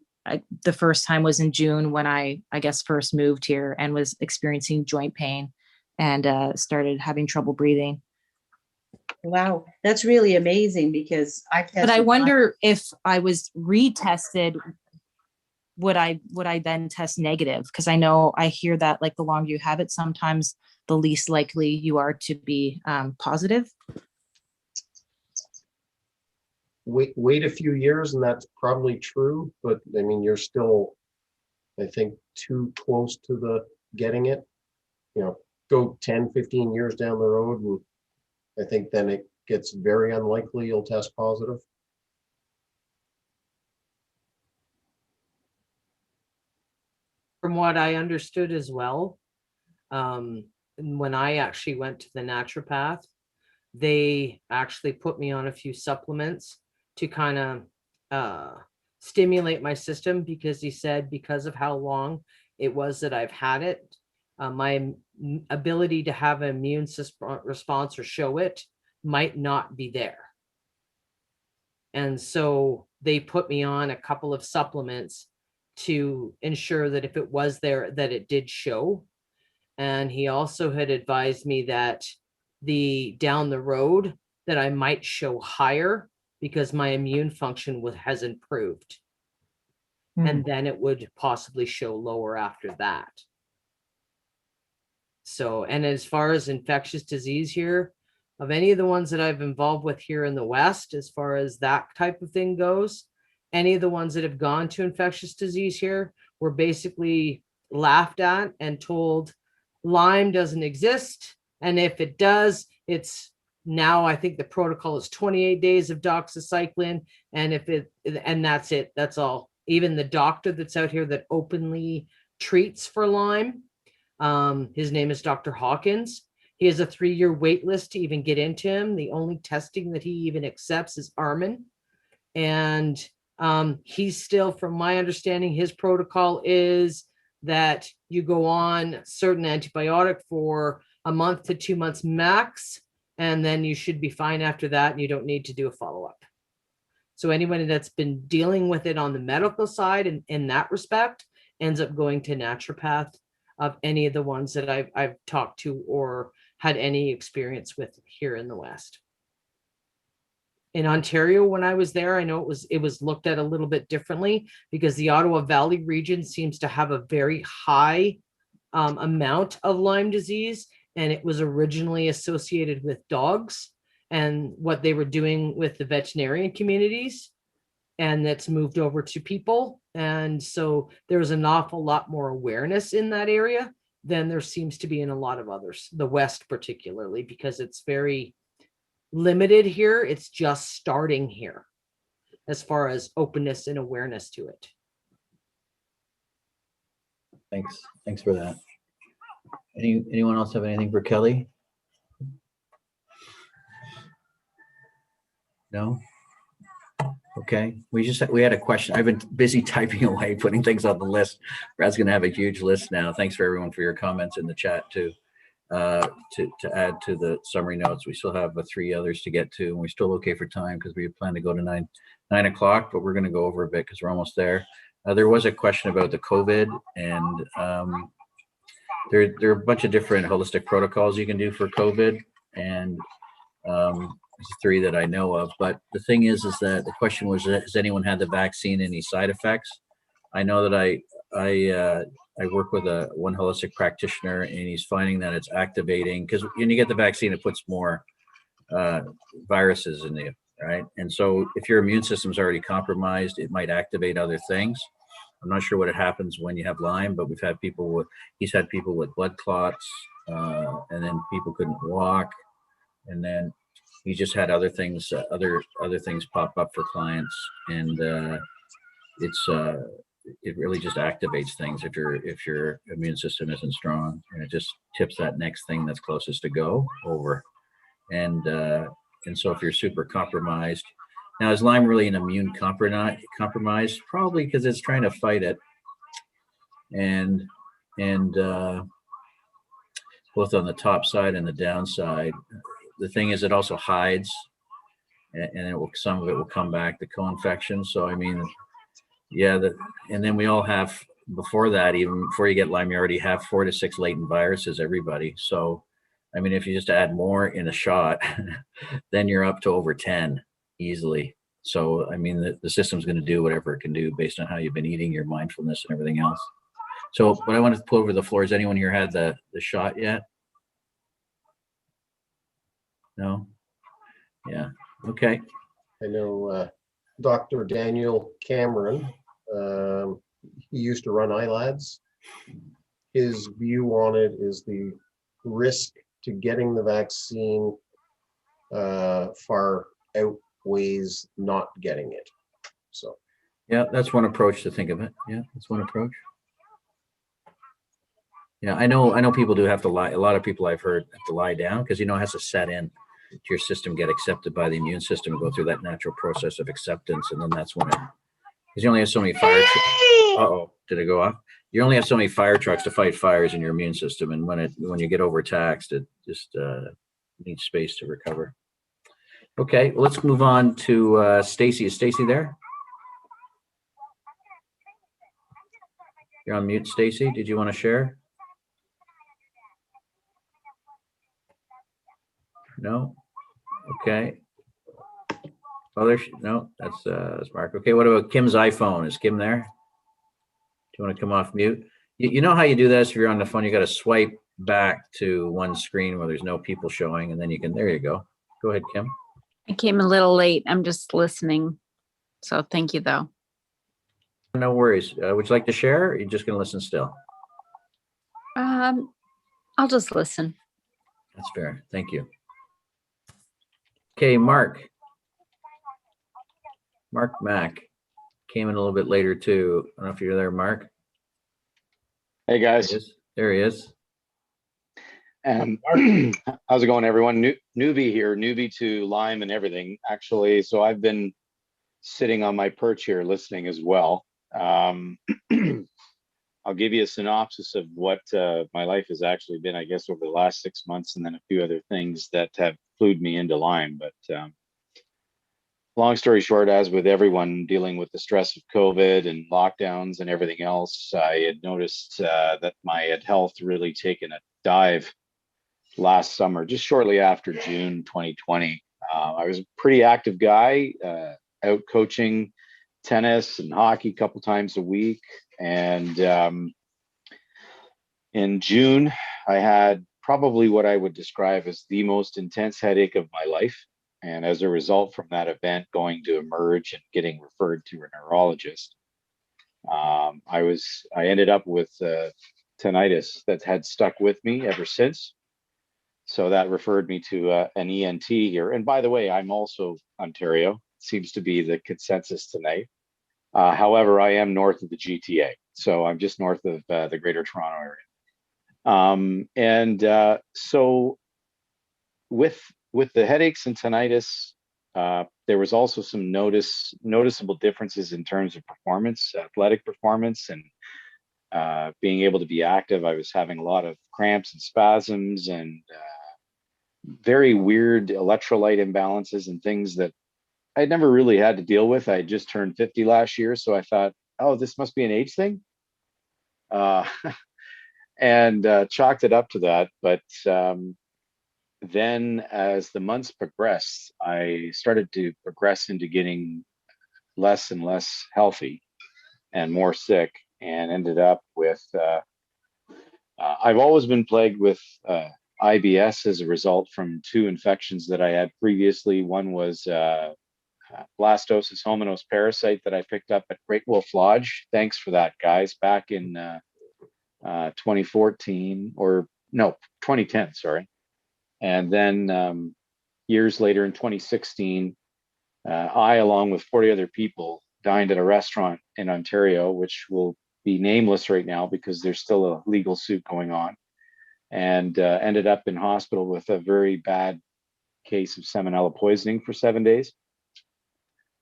the first time was in June when I guess first moved here and was experiencing joint pain and started having trouble breathing. Wow, that's really amazing because But I wonder if I was retested, would I then test negative? Because I hear that like the longer you have it, sometimes the least likely you are to be positive. Wait a few years and that's probably true, but I mean, you're still, I think, too close to the getting it. Go 10, 15 years down the road, and I think then it gets very unlikely you'll test positive. From what I understood as well, when I actually went to the naturopath, they actually put me on a few supplements to kind of stimulate my system, because he said because of how long it was that I've had it, my ability to have an immune response or show it might not be there. And so they put me on a couple of supplements to ensure that if it was there, that it did show. And he also had advised me that down the road that I might show higher because my immune function has improved. And then it would possibly show lower after that. So, and as far as infectious disease here, of any of the ones that I've involved with here in the West, as far as that type of thing goes, any of the ones that have gone to infectious disease here were basically laughed at and told Lyme doesn't exist. And if it does, it's now, I think the protocol is 28 days of doxycycline. And that's it. That's all. Even the doctor that's out here that openly treats for Lyme, his name is Dr. Hawkins. He has a 3-year wait list to even get into him. The only testing that he even accepts is Armin. And he's still, from my understanding, his protocol is that you go on certain antibiotic for a month to 2 months max, and then you should be fine after that, and you don't need to do a follow-up. So anybody that's been dealing with it on the medical side in that respect ends up going to naturopath of any of the ones that I've talked to or had any experience with here in the West. In Ontario, when I was there, I know it was looked at a little bit differently because the Ottawa Valley region seems to have a very high amount of Lyme disease, and it was originally associated with dogs and what they were doing with the veterinarian communities, and that's moved over to people. And so there's an awful lot more awareness in that area than there seems to be in a lot of others, the West particularly, because it's very limited here. It's just starting here as far as openness and awareness to it. Thanks for that. Anyone else have anything for Kelly? No? Okay, we had a question. I've been busy typing away, putting things on the list. Brad's going to have a huge list now. Thanks for everyone for your comments in the chat too. To add to the summary notes, we still have 3 others to get to, and we're still okay for time because we plan to go to 9 o'clock, but we're going to go over a bit because we're almost there. There was a question about the COVID, and there are a bunch of different holistic protocols you can do for COVID, and there's 3 that I know of. But the thing is that the question was, has anyone had the vaccine, any side effects? I know that I work with one holistic practitioner, and he's finding that it's activating, because when you get the vaccine, it puts more viruses in you, right? And so if your immune system's already compromised, it might activate other things. I'm not sure what happens when you have Lyme, but he's had people with blood clots, and then people couldn't walk, and then he just had other things pop up for clients, and it really just activates things if your immune system isn't strong, and it just tips that next thing that's closest to go over. And so if you're super compromised, now is Lyme really an immune compromise? Probably, because it's trying to fight it, and both on the top side and the downside. The thing is, it also hides, and some of it will come back, the co-infection. So I mean, yeah, and then we all have, before that, even before you get Lyme, you already have 4 to 6 latent viruses, everybody. So I mean, if you just add more in a shot, then you're up to over 10 easily. So I mean, the system's going to do whatever it can do based on how you've been eating, your mindfulness, and everything else. So, but I wanted to pull over the floor. Has anyone here had the shot yet? No? Yeah. Okay. I know Dr. Daniel Cameron, he used to run iLads. His view on it is the risk to getting the vaccine far outweighs not getting it. So yeah, that's one approach to think of it. Yeah, that's one approach. Yeah, I know people do have to lie. A lot of people I've heard have to lie down because, it has to set in to your system, get accepted by the immune system, and go through that natural process of acceptance. And then that's when because you only have so many fire uh-oh, did it go off? You only have so many fire trucks to fight fires in your immune system. And when you get overtaxed, it just needs space to recover. Okay, well, let's move on to Stacy. Is Stacy there? You're on mute, Stacy. Did you want to share? No. Okay. Oh, no, that's Mark. Okay, what about Kim's iPhone? Is Kim there? Do you want to come off mute? You know how you do this? If you're on the phone, you got to swipe back to one screen where there's no people showing, and then you can. There you go. Go ahead, Kim. I came a little late. I'm just listening. So thank you, though. No worries. Would you like to share? Or are you just going to listen still? I'll just listen. That's fair. Thank you. Okay, Mark Mack came in a little bit later too. I don't know if you're there, Mark. Hey guys. There he is. How's it going, everyone? Newbie here, newbie to Lyme and everything, actually. So I've been sitting on my perch here listening as well. I'll give you a synopsis of what my life has actually been, I guess, over the last 6 months, and then a few other things that have clued me into Lyme. But long story short, as with everyone dealing with the stress of COVID and lockdowns and everything else, I had noticed that my health really taken a dive last summer, just shortly after June 2020. I was a pretty active guy, out coaching tennis and hockey a couple times a week. And in June, I had probably what I would describe as the most intense headache of my life. And as a result from that event, going to emerge and getting referred to a neurologist, I ended up with tinnitus that had stuck with me ever since. So that referred me to an ENT here. And by the way, I'm also Ontario. Seems to be the consensus tonight. However, I am north of the GTA, so I'm just north of the Greater Toronto area. So with the headaches and tinnitus, there was also some noticeable differences in terms of performance, athletic performance, and being able to be active. I was having a lot of cramps and spasms and very weird electrolyte imbalances and things that I'd never really had to deal with. I just turned 50 last year, so I thought, oh, this must be an age thing, and chalked it up to that. But then as the months progressed, I started to progress into getting less and less healthy and more sick, and ended up with I've always been plagued with IBS as a result from two infections that I had previously. One was blastosis hominos parasite that I picked up at Great Wolf Lodge. Thanks for that, guys. Back in 2014, or no, 2010, sorry. And then years later in 2016, I, along with 40 other people, dined at a restaurant in Ontario, which will be nameless right now because there's still a legal suit going on, and ended up in hospital with a very bad case of salmonella poisoning for 7 days.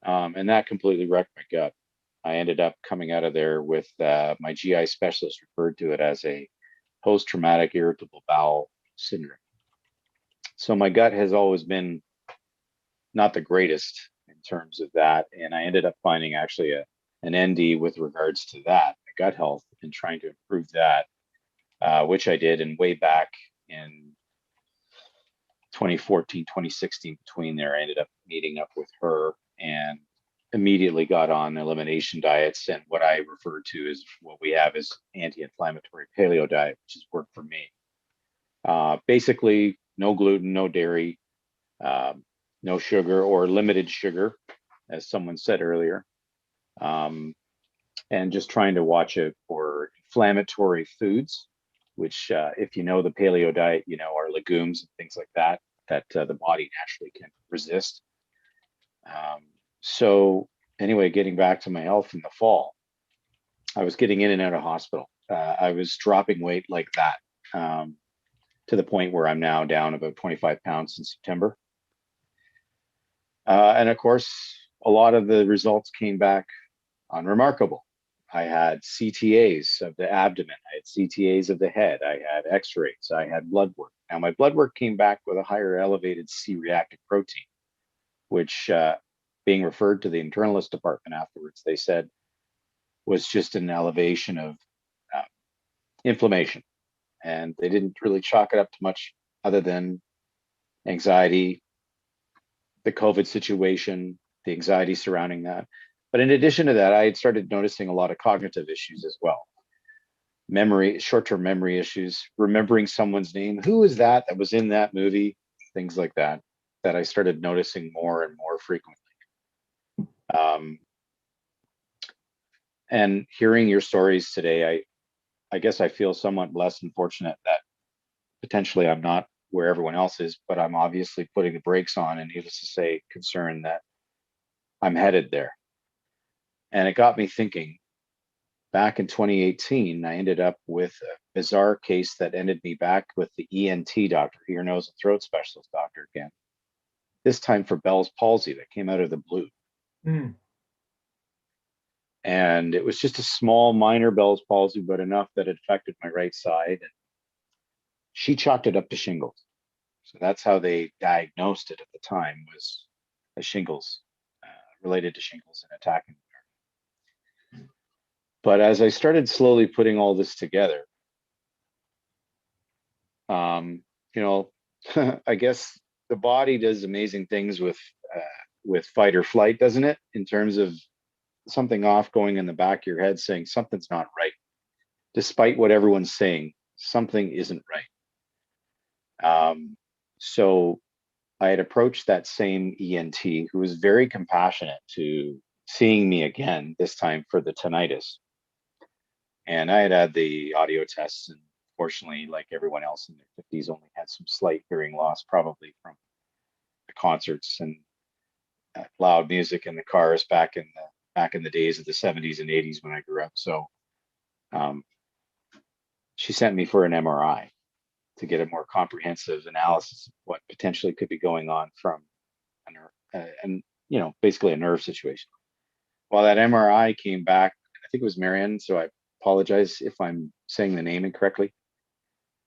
And that completely wrecked my gut. I ended up coming out of there with my GI specialist referred to it as a post-traumatic irritable bowel syndrome. So my gut has always been not the greatest in terms of that. And I ended up finding actually an ND with regards to that, gut health, and trying to improve that, which I did. And way back in 2014, 2016, between there, I ended up meeting up with her and immediately got on elimination diets and what I refer to as what we have as anti-inflammatory paleo diet, which has worked for me. Basically, no gluten, no dairy, no sugar or limited sugar, as someone said earlier, and just trying to watch it for inflammatory foods, which if you know the paleo diet, you know, are legumes and things like that the body naturally can resist. So anyway, getting back to my health in the fall, I was getting in and out of hospital. I was dropping weight like that, to the point where I'm now down about 25 pounds in September. And of course, a lot of the results came back unremarkable. I had CTAs of the abdomen, I had CTAs of the head, I had x-rays, I had blood work. Now my blood work came back with a higher elevated C-reactive protein, which being referred to the internalist department afterwards, they said was just an elevation of inflammation. And they didn't really chalk it up to much other than anxiety, the COVID situation, the anxiety surrounding that. But in addition to that, I had started noticing a lot of cognitive issues as well. Memory, short-term memory issues, remembering someone's name. Who is that was in that movie? Things like that I started noticing more and more frequently. And hearing your stories today, I guess I feel somewhat blessed and fortunate that potentially I'm not where everyone else is, but I'm obviously putting the brakes on, and needless to say, concerned that I'm headed there. And it got me thinking. Back in 2018, I ended up with a bizarre case that ended me back with the ENT doctor, ear, nose, and throat specialist doctor again, this time for Bell's palsy that came out of the blue. And it was just a small, minor Bell's palsy, but enough that it affected my right side. And she chalked it up to shingles. So that's how they diagnosed it at the time, was a shingles related to shingles and attacking. But as I started slowly putting all this together, I guess the body does amazing things with fight or flight, doesn't it? In terms of something off going in the back of your head saying something's not right. Despite what everyone's saying, something isn't right. So I had approached that same ENT who was very compassionate to seeing me again, this time for the tinnitus. And I had the audio tests, and fortunately, like everyone else in their 50s, only had some slight hearing loss, probably from the concerts and loud music in the cars back in the days of the 70s and 80s when I grew up. So she sent me for an MRI to get a more comprehensive analysis of what potentially could be going on from a nerve, basically a nerve situation. Well, that MRI came back, I think it was Marianne, so I apologize if I'm saying the name incorrectly,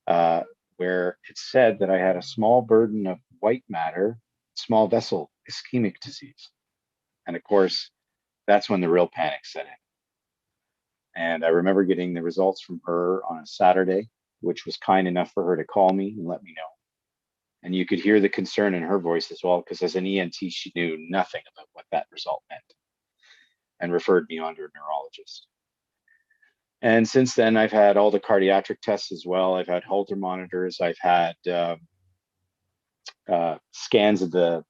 where it said that I had a small burden of white matter, small vessel ischemic disease. And of course, that's when the real panic set in. And I remember getting the results from her on a Saturday, which was kind enough for her to call me and let me know. And you could hear the concern in her voice as well, because as an ENT, she knew nothing about what that result meant and referred me on to a neurologist. And since then, I've had all the cardiac tests as well. I've had Holter monitors. I've had scans of the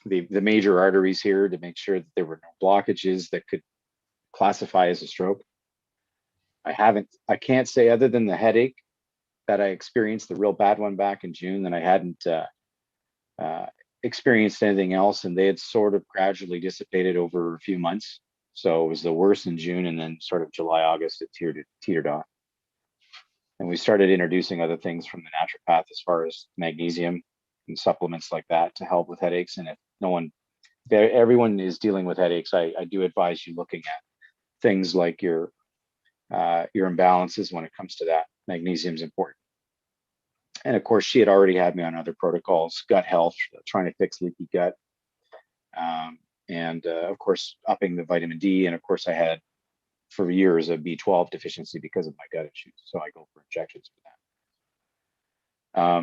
the major arteries here to make sure that there were no blockages that could classify as a stroke. I can't say, other than the headache that I experienced, the real bad one back in June, that I hadn't experienced anything else, and they had sort of gradually dissipated over a few months. So it was the worst in June, and then sort of July, August, it teetered off. And we started introducing other things from the naturopath as far as magnesium and supplements like that to help with headaches. And if everyone is dealing with headaches, I do advise you looking at things like your imbalances when it comes to that. Magnesium is important. And of course, she had already had me on other protocols, gut health, trying to fix leaky gut. And of course, upping the vitamin D. And of course, I had for years a B12 deficiency because of my gut issues. So I go for injections for that.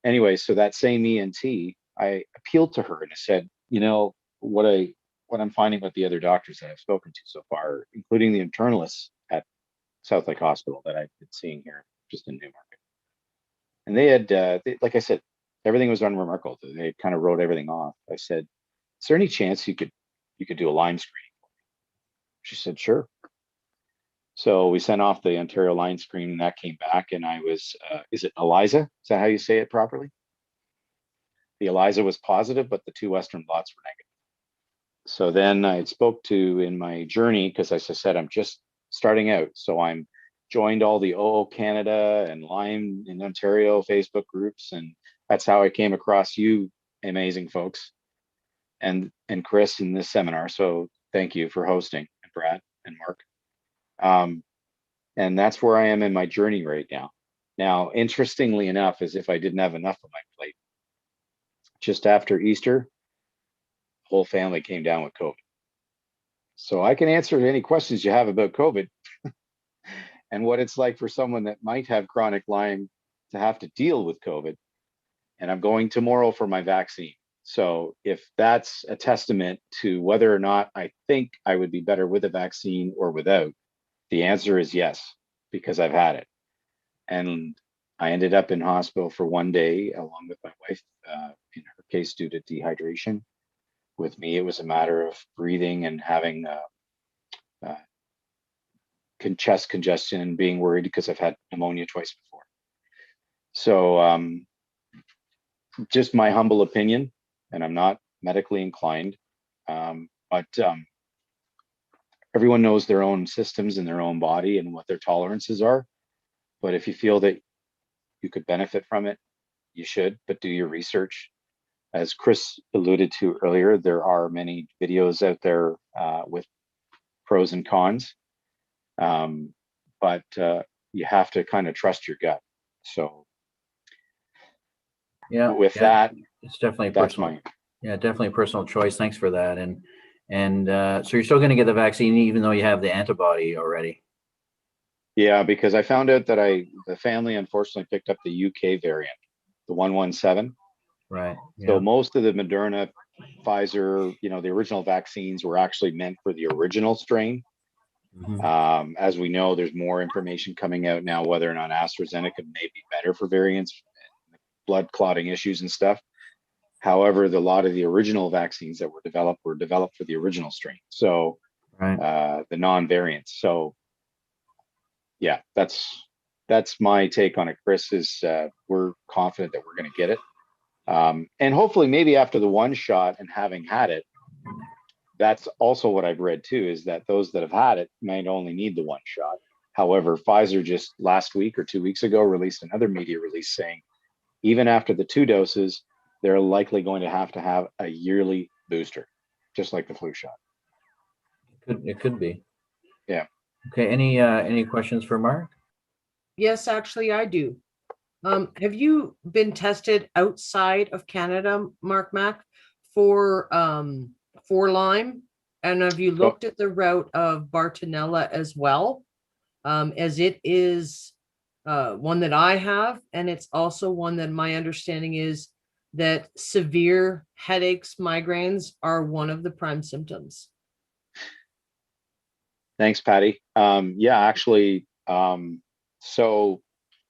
Anyway, so that same ENT, I appealed to her and I said, what I'm finding with the other doctors that I've spoken to so far, including the internalists at South Lake Hospital that I've been seeing here just in Newmarket. And they had, like I said, everything was unremarkable. They kind of wrote everything off. I said, is there any chance you could do a Lyme screening? She said, sure. So we sent off the Ontario Lyme screen, and that came back, and I was, is it ELISA? Is that how you say it properly? The ELISA was positive, but the 2 Western blots were negative. So then I spoke to, in my journey, because as I said, I'm just starting out. So I'm joined all the OO Canada and Lyme in Ontario Facebook groups, and that's how I came across you amazing folks and Chris in this seminar. So thank you for hosting, and Brad and Mark. And that's where I am in my journey right now. Now, interestingly enough, as if I didn't have enough on my plate, just after Easter, the whole family came down with COVID. So I can answer any questions you have about COVID and what it's like for someone that might have chronic Lyme to have to deal with COVID. And I'm going tomorrow for my vaccine. So if that's a testament to whether or not I think I would be better with a vaccine or without, the answer is yes, because I've had it. And I ended up in hospital for 1 day along with my wife, in her case, due to dehydration. With me, it was a matter of breathing and having chest congestion and being worried because I've had pneumonia twice before. So just my humble opinion, and I'm not medically inclined, but everyone knows their own systems in their own body and what their tolerances are. But if you feel that you could benefit from it, you should, but do your research. As Chris alluded to earlier, there are many videos out there with pros and cons, but you have to kind of trust your gut. So yeah, with that, it's definitely that's personal. Yeah, definitely a personal choice. Thanks for that. And so you're still going to get the vaccine even though you have the antibody already. Yeah, because I found out that the family unfortunately picked up the UK variant, the 117. Right. So Yeah. most of the Moderna, Pfizer, the original vaccines were actually meant for the original strain. Mhm. As we know, there's more information coming out now whether or not AstraZeneca may be better for variants, blood clotting issues and stuff. However, a lot of the original vaccines that were developed for the original strain. So Right. the non-variants. So yeah, that's my take on it, Chris, is we're confident that we're going to get it. And hopefully maybe after the one shot and having had it, that's also what I've read too, is that those that have had it might only need the one shot. However, Pfizer just last week or 2 weeks ago released another media release saying even after the 2 doses, they're likely going to have a yearly booster, just like the flu shot. It could be. Yeah. Okay. Any questions for Mark? Yes, actually, I do. Have you been tested outside of Canada, Mark Mack, for Lyme? And have you looked at the route of Bartonella as well? As it is one that I have, and it's also one that my understanding is that severe headaches, migraines are one of the prime symptoms. Thanks, Patty. Yeah, actually, so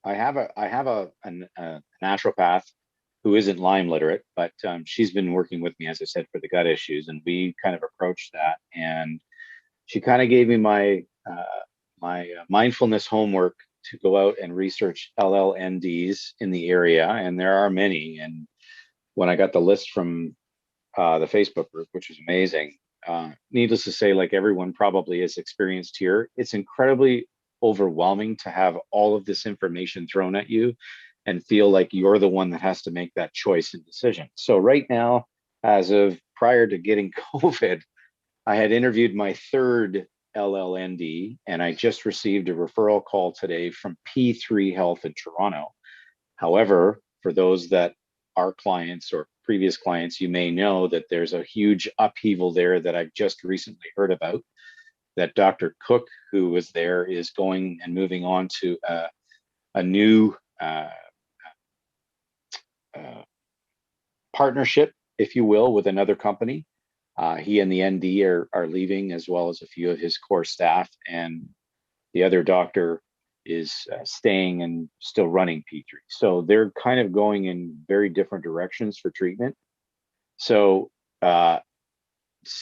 I have a naturopath who isn't Lyme literate, but she's been working with me, as I said, for the gut issues, and we kind of approached that. And she kind of gave me my mindfulness homework to go out and research LLNDs in the area, and there are many. And when I got the list from the Facebook group, which was amazing, needless to say, like everyone probably has experienced here, it's incredibly overwhelming to have all of this information thrown at you and feel like you're the one that has to make that choice and decision. So right now, as of prior to getting COVID, I had interviewed my third LLND, and I just received a referral call today from P3 Health in Toronto. However, for those that are clients or previous clients, you may know that there's a huge upheaval there that I've just recently heard about, that Dr. Cook, who was there, is going and moving on to a new partnership, if you will, with another company. He and the ND are leaving, as well as a few of his core staff, and the other doctor is staying and still running P3. So they're kind of going in very different directions for treatment. So to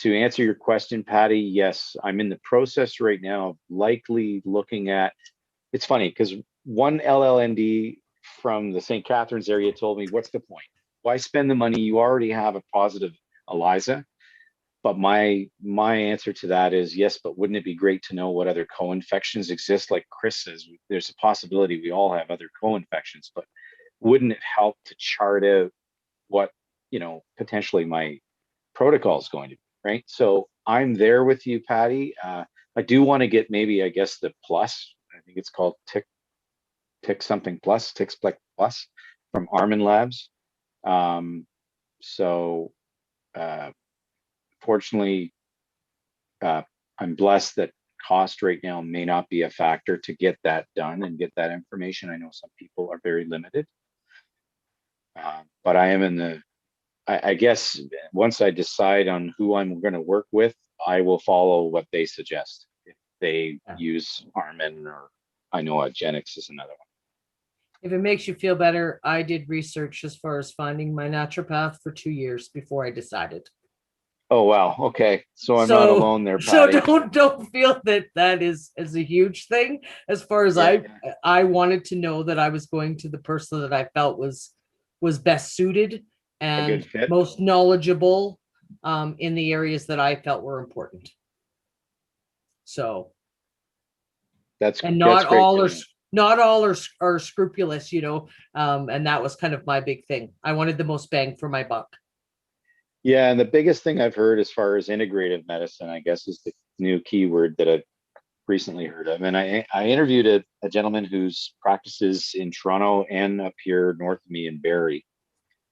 answer your question, Patty, yes, I'm in the process right now of likely looking at, it's funny because one LLND from the St. Catharines area told me, what's the point? Why spend the money? You already have a positive ELISA. But my answer to that is yes, but wouldn't it be great to know what other co-infections exist? Like Chris says, there's a possibility we all have other co-infections, but wouldn't it help to chart out what, potentially my protocol is going to be, right? So I'm there with you, Patty. I do want to get maybe, I guess, the plus. I think it's called Tick something plus, Ticksplex plus from Armin Labs. Fortunately, I'm blessed that cost right now may not be a factor to get that done and get that information. I know some people are very limited, but I am I guess once I decide on who I'm going to work with, I will follow what they suggest. If they use Armin, or I know Genix is another one. If it makes you feel better, I did research as far as finding my naturopath for 2 years before I decided. Oh, wow. Okay. So I'm not alone there, Patty. So don't feel that is a huge thing. As far as I wanted to know that I was going to the person that I felt was best suited and most knowledgeable in the areas that I felt were important. So not all are scrupulous, and that was kind of my big thing. I wanted the most bang for my buck. Yeah, and the biggest thing I've heard as far as integrative medicine, I guess, is the new keyword that I've recently heard of. And I interviewed a gentleman whose practices in Toronto and up here north of me in Barrie.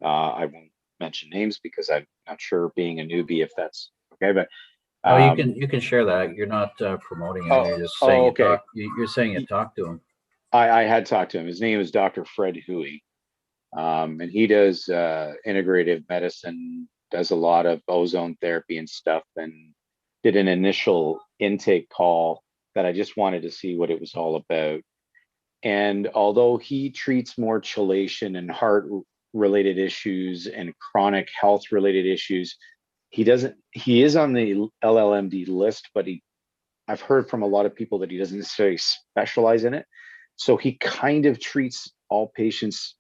I won't mention names because I'm not sure, being a newbie, if that's okay. But Oh, you can share that. You're not promoting him. You're just saying you okay. talk. You're saying you talked to him. I had talked to him. His name is Dr. Fred Huey, and he does integrative medicine, does a lot of ozone therapy and stuff, and did an initial intake call that I just wanted to see what it was all about. And although he treats more chelation and heart related issues and chronic health related issues, he is on the LLMD list, but I've heard from a lot of people that he doesn't necessarily specialize in it. So he kind of treats all patients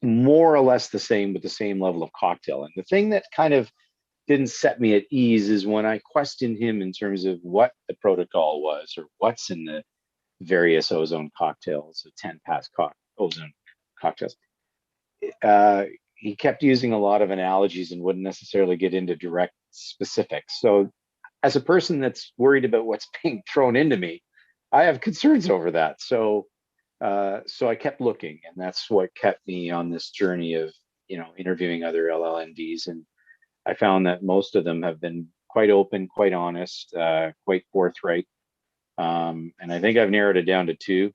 more or less the same, with the same level of cocktail. And the thing that kind of didn't set me at ease is when I questioned him in terms of what the protocol was or what's in the various ozone cocktails, the 10 pass ozone cocktails. He kept using a lot of analogies and wouldn't necessarily get into direct specifics. So as a person that's worried about what's being thrown into me, I have concerns over that. So I kept looking, and that's what kept me on this journey of, interviewing other LLNDs. And I found that most of them have been quite open, quite honest, quite forthright. And I think I've narrowed it down to two,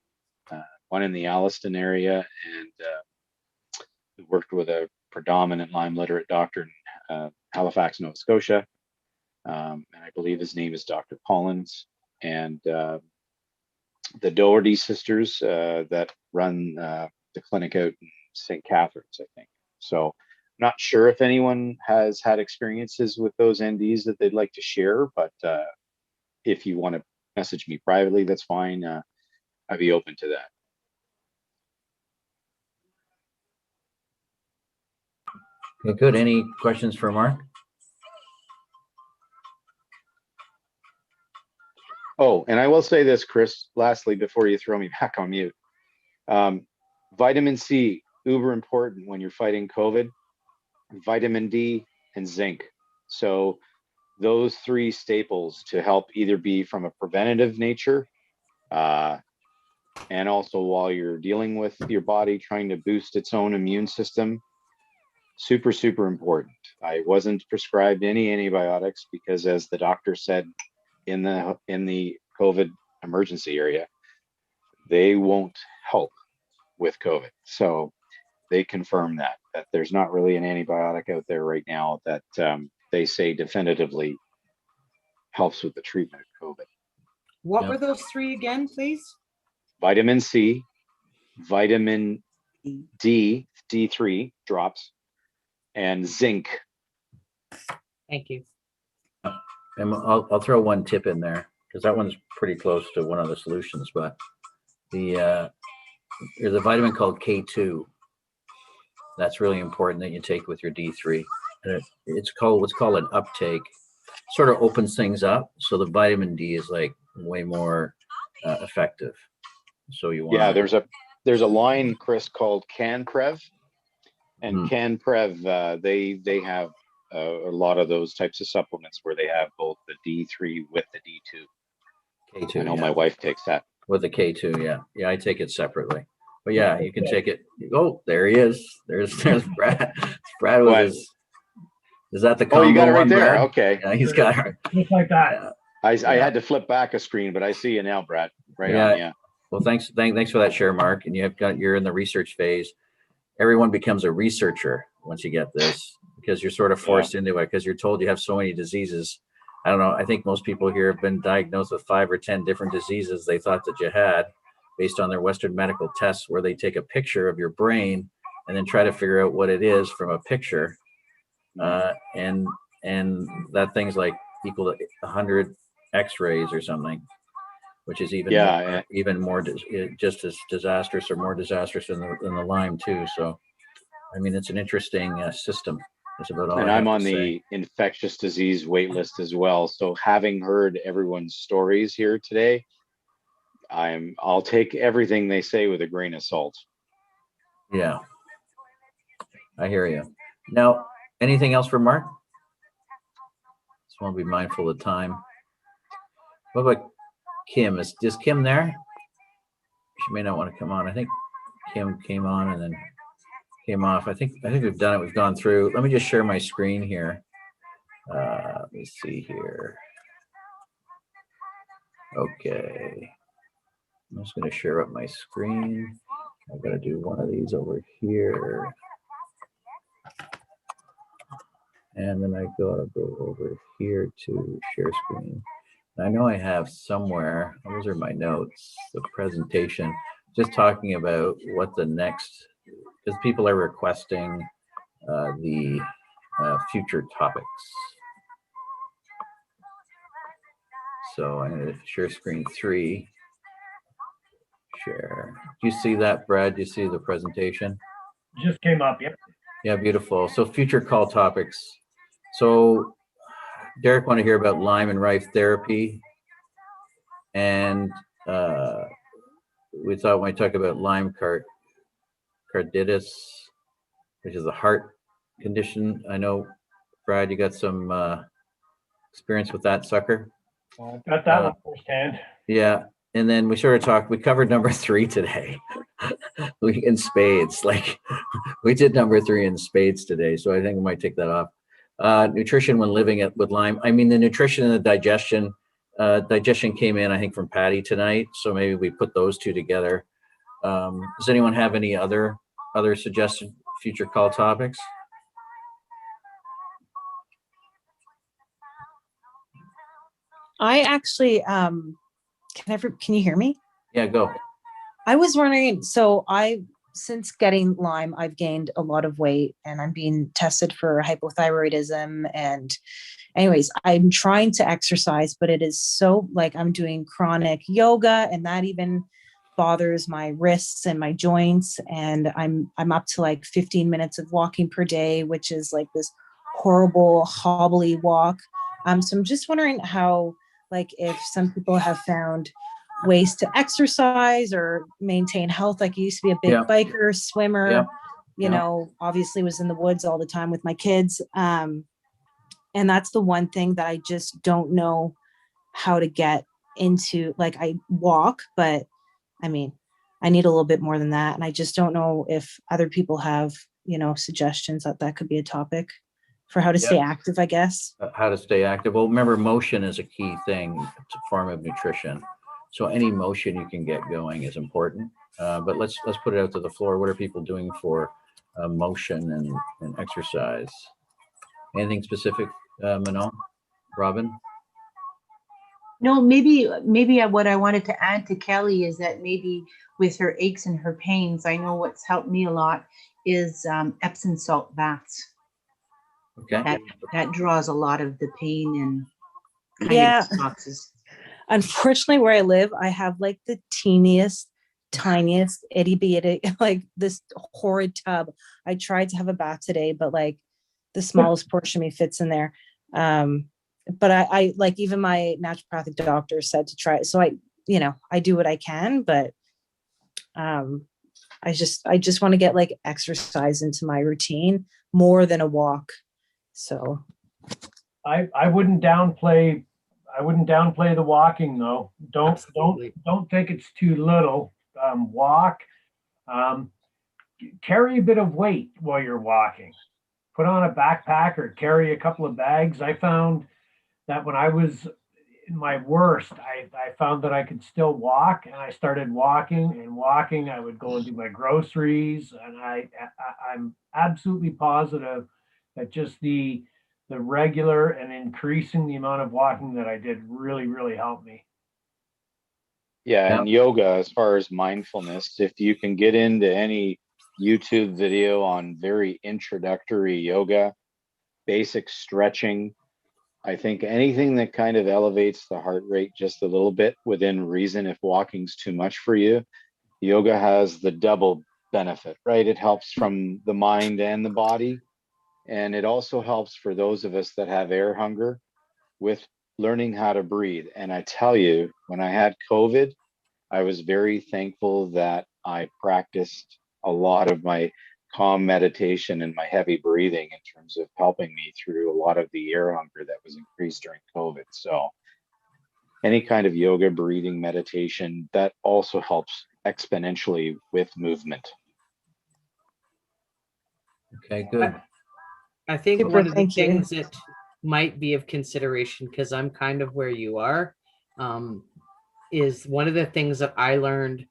one in the Alliston area, and worked with a predominant Lyme literate doctor in Halifax, Nova Scotia. And I believe his name is Dr. Collins. And the Doherty sisters that run the clinic out in St. Catharines, I think. So I'm not sure if anyone has had experiences with those NDs that they'd like to share, but if you want to message me privately, that's fine. I'd be open to that. Okay, good. Any questions for Mark? Oh, and I will say this, Chris, lastly, before you throw me back on mute. Vitamin C, uber important when you're fighting COVID, vitamin D, and zinc. So those three staples to help either be from a preventative nature, and also while you're dealing with your body trying to boost its own immune system, super, super important. I wasn't prescribed any antibiotics because, as the doctor said in the COVID emergency area, they won't help with COVID. So they confirm that there's not really an antibiotic out there right now that they say definitively helps with the treatment of COVID. What were those three again, please? Vitamin C, vitamin D, D3 drops, and zinc. Thank you. And I'll throw one tip in there, because that one's pretty close to one of the solutions. But there's a vitamin called K2 that's really important that you take with your D3, and it's called what's called an uptake. Sort of opens things up, so the vitamin D is like way more effective. So you want there's a line, Chris, called CanPrev, and CanPrev they have a lot of those types of supplements where they have both the D3 with the D2. K2. I know my wife takes that with the K2. Yeah, I take it separately. But yeah, you can take it. Oh, there he is. There's Brad. Brad with his. Is that the combo? Oh, you got it right there. Brad? Okay. Yeah, he's got it. Just like that. I had to flip back a screen, but I see you now, Brad. Right on. Yeah. Well, thanks for that share, Mark. And you're in the research phase. Everyone becomes a researcher once you get this, because you're sort of forced into it, because you're told you have so many diseases. I don't know. I think most people here have been diagnosed with 5 or 10 different diseases they thought that you had, based on their Western medical tests, where they take a picture of your brain and then try to figure out what it is from a picture. And that thing's like equal to 100 X-rays or something, which is even more just as disastrous or more disastrous than the Lyme too. So, I mean, it's an interesting system. That's about all. And I'm on the infectious disease wait list as well. So having heard everyone's stories here today, I'll take everything they say with a grain of salt. Yeah, I hear you. Now, anything else for Mark? Just want to be mindful of time. What about Kim? Is Kim there? She may not want to come on. I think Kim came on and then came off. I think we've done it. We've gone through. Let me just share my screen here. Let me see here. Okay. I'm just going to share up my screen. I've got to do one of these over here. And then I gotta go over here to share screen. I know I have somewhere, those are my notes, the presentation, just talking about what the next, because people are requesting the future topics. So I'm going to share screen 3. Share. Do you see that, Brad? Do you see the presentation? Just came up, yep. Yeah, beautiful. So future call topics. So Derek want to hear about Lyme and Rife therapy. And we thought when we talk about Lyme carditis, which is a heart condition. I know, Brad, you got some experience with that sucker. Got that one firsthand. Yeah. And then we sort of talked, we covered number 3 today. In spades, like we did number 3 in spades today. So I think we might take that off. Nutrition when living with Lyme. I mean, the nutrition and the digestion came in, I think, from Patty tonight. So maybe we put those two together. Does anyone have any other suggested future call topics? I actually, can you hear me? Yeah, go. I was wondering, so since getting Lyme, I've gained a lot of weight and I'm being tested for hypothyroidism. And anyways, I'm trying to exercise, but it is so, like, I'm doing chronic yoga and that even bothers my wrists and my joints. And I'm up to like 15 minutes of walking per day, which is like this horrible hobbly walk. So I'm just wondering how, like, if some people have found ways to exercise or maintain health. Like, I used to be a big biker, swimmer, you know, obviously was in the woods all the time with my kids. And that's the one thing that I just don't know how to get into. Like, I walk, but I mean, I need a little bit more than that. And I just don't know if other people have, you know, suggestions that could be a topic for how to stay active, I guess. How to stay active. Well, remember, motion is a key thing. It's a form of nutrition. So any motion you can get going is important. But let's put it out to the floor. What are people doing for motion and exercise? Anything specific, Manon? Robin? No, maybe what I wanted to add to Kelly is that maybe with her aches and her pains, I know what's helped me a lot is Epsom salt baths. Okay. That draws a lot of the pain and kind of toxins. Unfortunately, where I live, I have like the teeniest, tiniest, itty bitty, like this horrid tub. I tried to have a bath today, but like the smallest portion of me fits in there. But I like, even my naturopathic doctor said to try it. So I do what I can, but I just want to get like exercise into my routine more than a walk. So I wouldn't downplay the walking though. Don't think it's too little. Walk. Carry a bit of weight while you're walking. Put on a backpack or carry a couple of bags. I found that when I was in my worst, I found that I could still walk, and I started walking. I would go and do my groceries, and I'm absolutely positive that just the regular and increasing the amount of walking that I did really, really helped me. Yeah, and yoga, as far as mindfulness, if you can get into any YouTube video on very introductory yoga, basic stretching, I think anything that kind of elevates the heart rate just a little bit within reason, if walking's too much for you, yoga has the double benefit, right? It helps from the mind and the body. And it also helps for those of us that have air hunger with learning how to breathe. And I tell you, when I had COVID, I was very thankful that I practiced a lot of my calm meditation and my heavy breathing in terms of helping me through a lot of the air hunger that was increased during COVID. So any kind of yoga, breathing, meditation, that also helps exponentially with movement. Okay, good. I think Super, one of the thank you. things that might be of consideration, because I'm kind of where you are, is one of the things that I learned,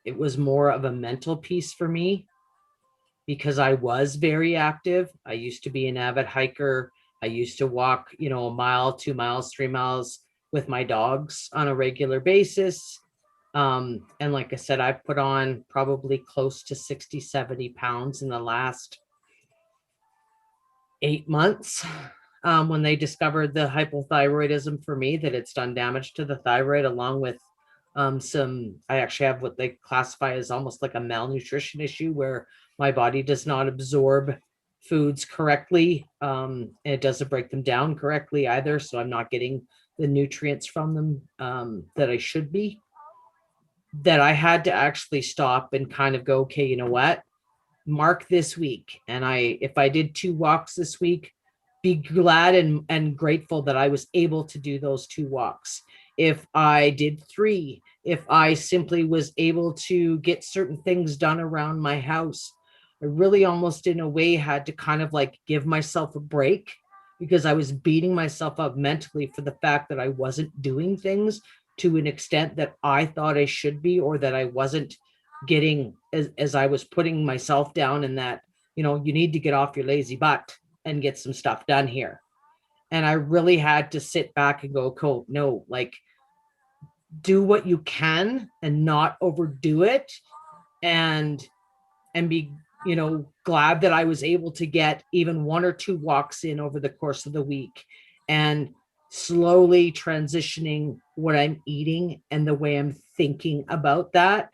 it was more of a mental piece for me because I was very active. I used to be an avid hiker. I used to walk, a mile, 2 miles, 3 miles with my dogs on a regular basis. And like I said, I've put on probably close to 60, 70 pounds in the last 8 months. When they discovered the hypothyroidism for me, that it's done damage to the thyroid, along with I actually have what they classify as almost like a malnutrition issue, where my body does not absorb foods correctly. And it doesn't break them down correctly either. So I'm not getting the nutrients from them that I should be. That I had to actually stop and kind of go, okay, you know what? Mark this week. And if I did 2 walks this week, be glad and grateful that I was able to do those 2 walks. If I did 3, if I simply was able to get certain things done around my house, I really almost in a way had to kind of like give myself a break, because I was beating myself up mentally for the fact that I wasn't doing things to an extent that I thought I should be, or that I wasn't getting, as I was putting myself down in that, you need to get off your lazy butt and get some stuff done here. And I really had to sit back and go, cool, no, like, do what you can and not overdo it, and be, glad that I was able to get even 1 or 2 walks in over the course of the week, and slowly transitioning what I'm eating and the way I'm thinking about that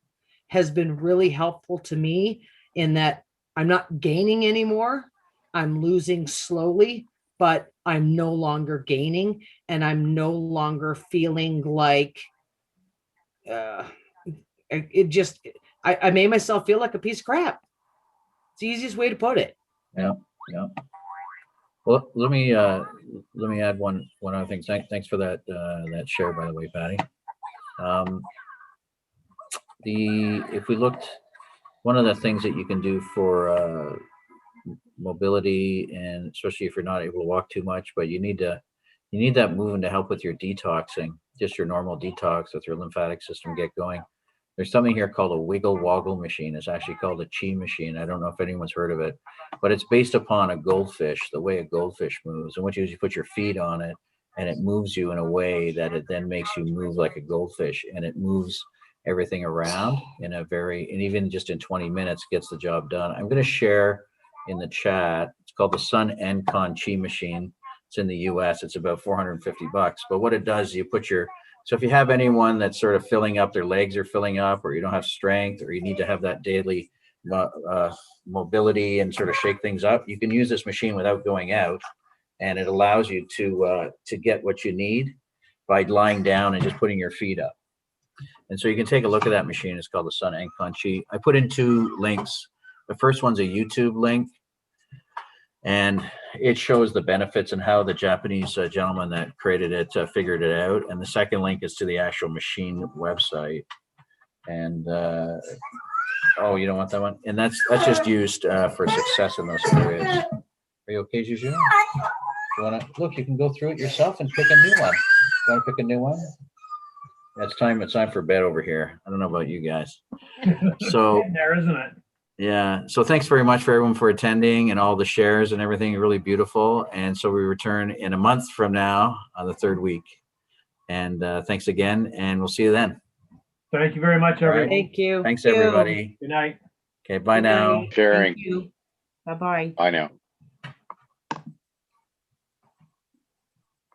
has been really helpful to me, in that I'm not gaining anymore. I'm losing slowly, but I'm no longer gaining, and I'm no longer feeling like I made myself feel like a piece of crap. It's the easiest way to put it. Yeah. Well, let me add one other thing. Thanks for that share, by the way, Patty. If we looked, one of the things that you can do for mobility, and especially if you're not able to walk too much, but you need that movement to help with your detoxing, just your normal detox with your lymphatic system get going. There's something here called a wiggle woggle machine. It's actually called a chi machine. I don't know if anyone's heard of it, but it's based upon a goldfish, the way a goldfish moves. And what you do is you put your feet on it, and it moves you in a way that it then makes you move like a goldfish, and it moves everything around and even just in 20 minutes gets the job done. I'm going to share in the chat. It's called the Sun Encon Chi machine. It's in the US. It's about $450. But what it does, so if you have anyone that's sort of filling up, their legs are filling up, or you don't have strength, or you need to have that daily mobility and sort of shake things up, you can use this machine without going out, and it allows you to get what you need by lying down and just putting your feet up. And so you can take a look at that machine. It's called the Sun Encon Chi. I put in 2 links. The first one's a YouTube link, and it shows the benefits and how the Japanese gentleman that created it figured it out. And the second link is to the actual machine website. And oh, you don't want that one? And that's just used for success in those areas. Are you okay, Juju? You want to look? You can go through it yourself and pick a new one. You want to pick a new one? It's time for bed over here. I don't know about you guys. So there, isn't it? Yeah. So thanks very much for everyone for attending and all the shares and everything. Really beautiful. And so we return in a month from now on the 3rd week. And thanks again, and we'll see you then. Thank you very much, everyone. Thank you. Thanks, everybody. Good night. Okay. Bye now. Sharing. Thank you. Bye-bye. Bye now.